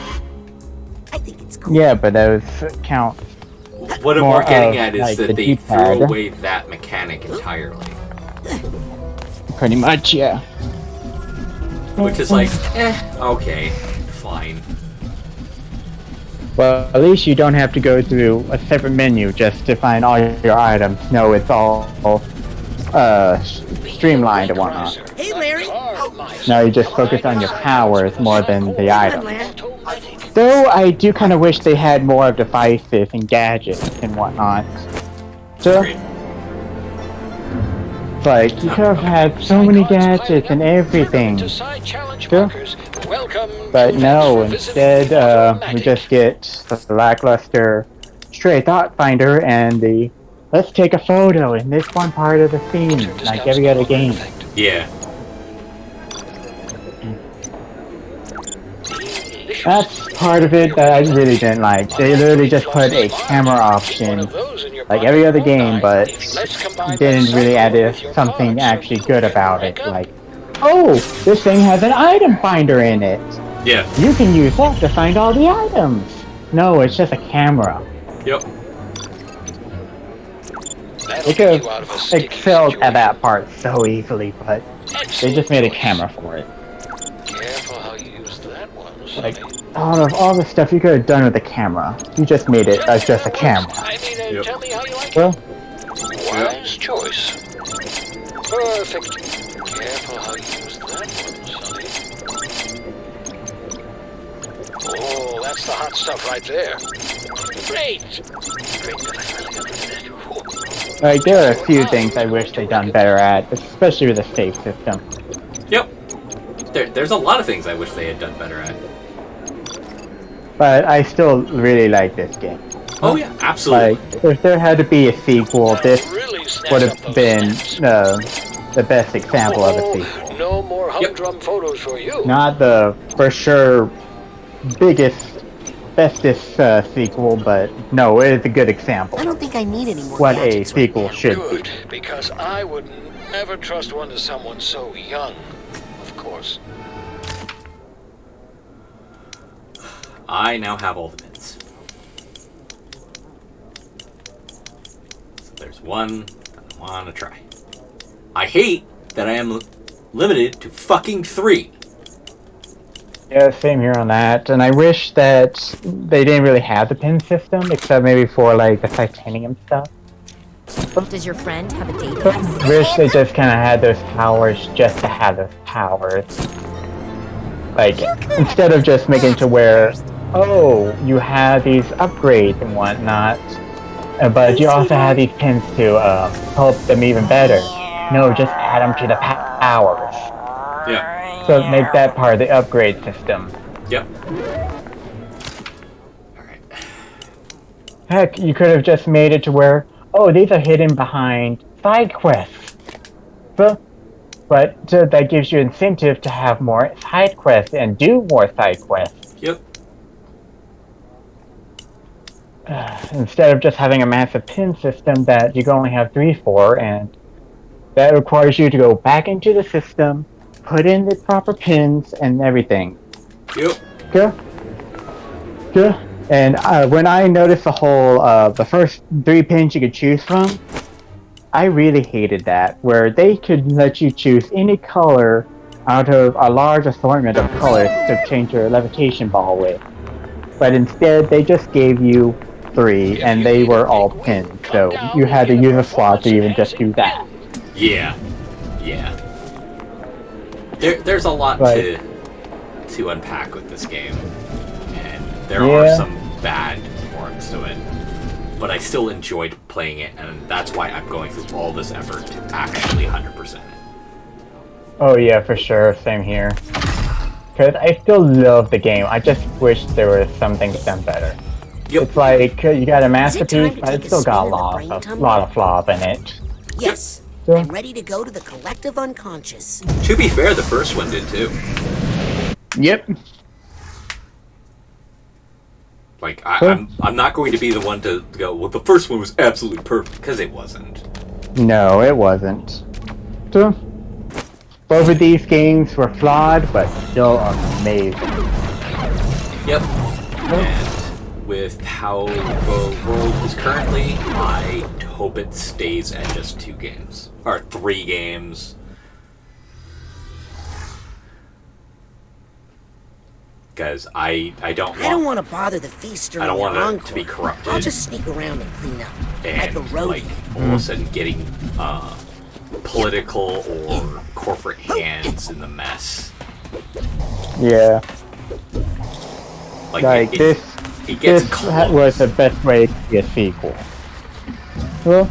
I think it's cool. Yeah, but those count. What I'm more getting at is like, that they threw away that mechanic entirely. Pretty much, yeah. Which is like, okay, fine. Well, at least you don't have to go through a separate menu just to find all your items. No, it's all streamlined and whatnot. Hey, Larry. Now you just focus on your powers more than the items. Though I do kind of wish they had more of devices and gadgets and whatnot. So, like, you could have had so many gadgets and everything. Sure. But no, instead, we just get the lackluster stray thought finder and the let's take a photo in this one part of the scene, like every other game. Yeah. That's part of it that I really didn't like. They literally just put a camera option, like every other game, but didn't really add something actually good about it. Like, oh, this thing has an item finder in it. Yeah. You can use that to find all the items. No, it's just a camera. Yep. They could have excelled at that part so easily, but they just made a camera for it. Careful how you use that one. Like, all the stuff you could have done with the camera, you just made it as just a camera. I mean, tell me how you like well, it. Wise choice. Perfect. Careful how you use that one, Sonny. Oh, that's the hot stuff right there. Great. like, there are a few things I wish they'd done better at, especially with the save system. Yep. There's a lot of things I wish they had done better at. But I still really like this game. Oh yeah, absolutely. Like, if there had to be a sequel, this would have been the best example of a sequel. No more humdrum photos for you. Not the, for sure, biggest bestest sequel, but no, it is a good example. I don't think I need any more What a gadgets right sequel now. should Good, be. because I would never trust one to someone so young, of course. I now have all the pins. So there's one that I want to try. I hate that I am limited to fucking 3. Yeah, same here on that. And I wish that they didn't really have the pin system, except maybe for like the titanium stuff. Does your friend have a date? Wish they just kind of had those powers just to have those powers. Like, instead of just making to where, oh, you have these upgrades and whatnot, but you also have these pins to help them even better. No, just add them to the powers. Yeah. So make that part of the upgrade system. Yep. Heck, you could have just made it to where, oh, these are hidden behind side quests. But that gives you incentive to have more side quests and do more side quests. Yep. Instead of just having a massive pin system that you can only have 3 for, and that requires you to go back into the system, put in the proper pins and everything. Yep. Good. And when I noticed the first 3 pins you could choose from, I really hated that, where they could let you choose any color out of a large assortment of colors to change your levitation ball with. But instead, they just gave you 3, and they were all pins, so you had to use a slot to even just do that. Yeah. There's a lot to unpack with this game, and there are some bad forms to it, but I still enjoyed playing it, and that's why I'm going through all this effort to actually 100%. Oh yeah, for sure, same here. Because I still love the game, I just wish there was something done better. Yep. It's like, you got a masterpiece, but it's still got a lot of flaws in it. Yes. I'm ready to go to the collective unconscious. To be fair, the first one did too. Yep. Like, I'm not going to be the one to go, well, the first one was absolutely perfect, because it wasn't. No, it wasn't. So, both of these games were flawed, but still amazing. Yep. And with how the world is currently, I hope it stays at just 2 games. Or 3 games. Because I don't want to bother the feast during I don't want the it encore. to be corrupted. I'll just sneak around and clean up. And like a roadie. like all of a sudden getting political or corporate hands in the mess. Yeah. Like this was the best way to be a sequel. Well,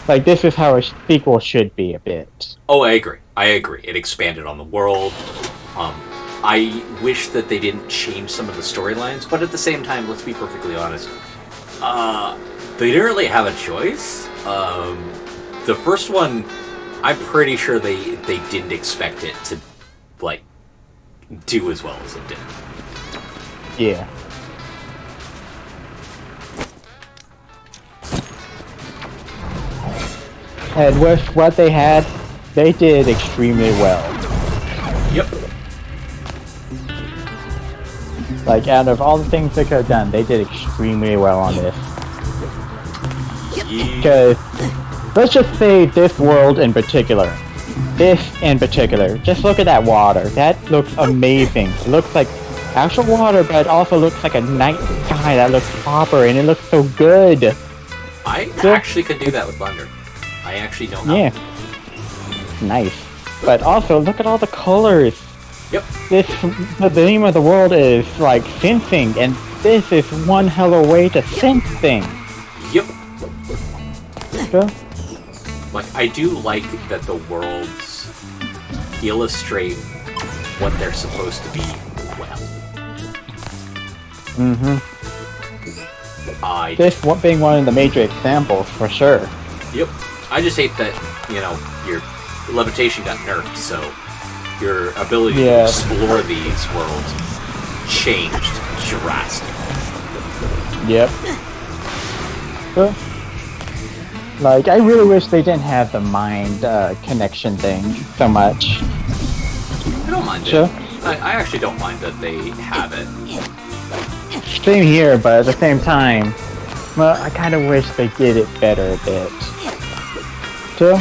like this is how a sequel should be a bit. Oh, I agree. It expanded on the world. I wish that they didn't change some of the storylines, but at the same time, let's be perfectly honest. They didn't really have a choice. The first one, I'm pretty sure they didn't expect it to, like, do as well as it did. Yeah. And with what they had, they did extremely well. Yep. Like, out of all the things they could have done, they did extremely well on this. Because, let's just say this world in particular. Just look at that water. That looks amazing. It looks like actual water, but it also looks like a night sky that looks proper, and it looks so good. I actually could do that with Thunder. I actually don't know. Yeah. Nice. But also, look at all the colors. Yep. The name of the world is like sensing, and this is one hell of a way to sense things. Yep. So, like, I do like that the worlds illustrate what they're supposed to be well. This one being one of the major examples, for sure. Yep. I just hate that, your levitation got nerfed, so your ability to explore these worlds changed drastically. Yep. Like, I really wish they didn't have the mind connection thing so much. I don't mind Sure. it. I actually don't mind that they have it. Same here, but at the same time, well, I kind of wish they did it better a bit. So,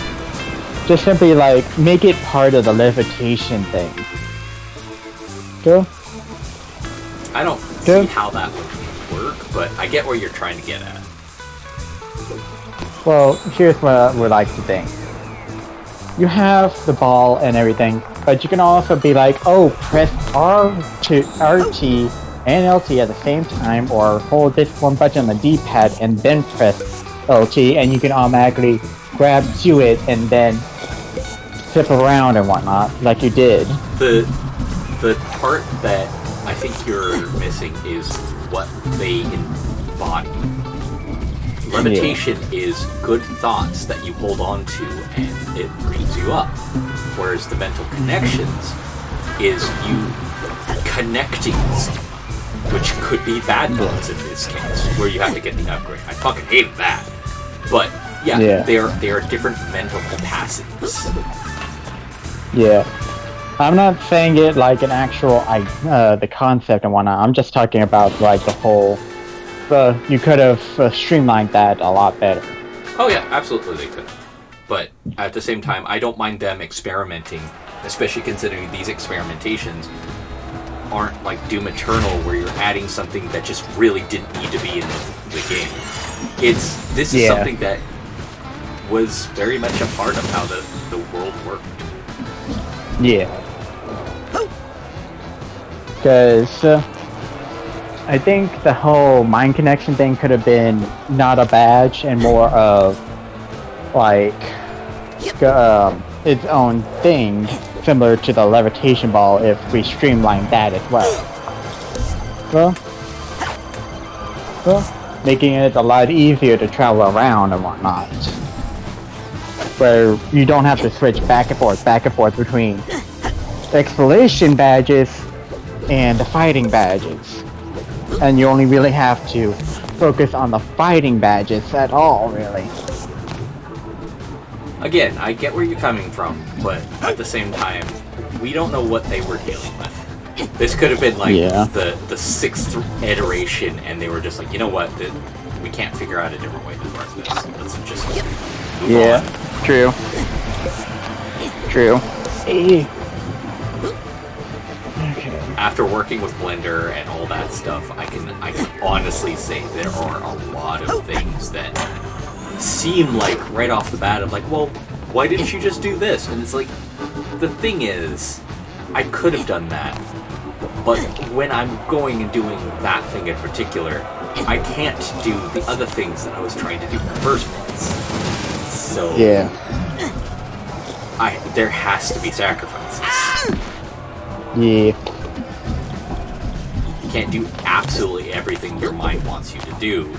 just simply like make it part of the levitation thing. Go. I don't see how that would work, but I get where you're trying to get at. Well, here's what I would like to think. You have the ball and everything, but you can also be like, oh, press RT and LT at the same time, or hold this one button on the D-pad and then press LT, and you can automatically grab to it and then flip around and whatnot, like you did. The part that I think you're missing is what they embody. Levitation is good thoughts that you hold on to and it brings you up. Whereas the mental connections is you connecting stuff, which could be bad thoughts in this case, where you have to get the upgrade. I fucking hated that. But yeah. They are different mental capacities. Yeah. I'm not saying it like an actual the concept and whatnot. I'm just talking about like the whole. You could have streamlined that a lot better. Oh yeah, absolutely they could. But at the same time, I don't mind them experimenting, especially considering these experimentations aren't like Doom Eternal, where you're adding something that just really didn't need to be in the game. This is something that was very much a part of how the world worked. Yeah. Because I think the whole mind connection thing could have been not a badge and more of like its own thing, similar to the levitation ball if we streamlined that as well. Well, making it a lot easier to travel around and whatnot. Where you don't have to switch back and forth between the exploration badges and the fighting badges. And you only really have to focus on the fighting badges at all, really. Again, I get where you're coming from, but at the same time, we don't know what they were dealing with. This could have been like the sixth iteration, and they were just like, you know what, we can't figure out a different way to work this. Let's just move on. True. After working with Blender and all that stuff, I can honestly say there are a lot of things that seem like right off the bat of like, well, why didn't you just do this? And it's like, the thing is, I could have done that, but when I'm going and doing that thing in particular, I can't do the other things that I was trying to do in the first place. So there has to be sacrifices. Yeah. You can't do absolutely everything your mind wants you to do,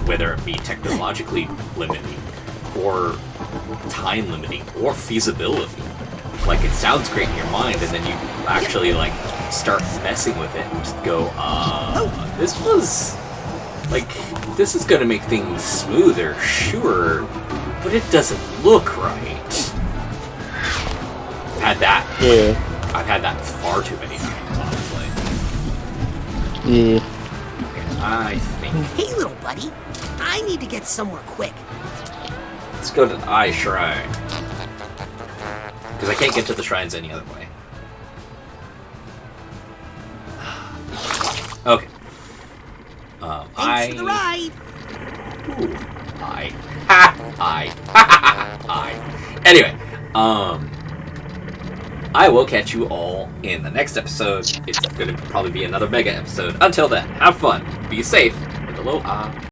whether it be technologically limiting, or time limiting, or feasibility. Like, it sounds great in your mind, and then you actually, like, start messing with it and just go, this is gonna make things smoother, sure, but it doesn't look right. I've had that far too many times, honestly. Okay, I think... Hey, little buddy. I need to get somewhere quick. Let's go to the Eye Shrine. Because I can't get to the shrines any other way. Okay. Thanks for the ride. Anyway, I will catch you all in the next episode. It's going to probably be another mega episode. Until then, have fun, be safe, with a low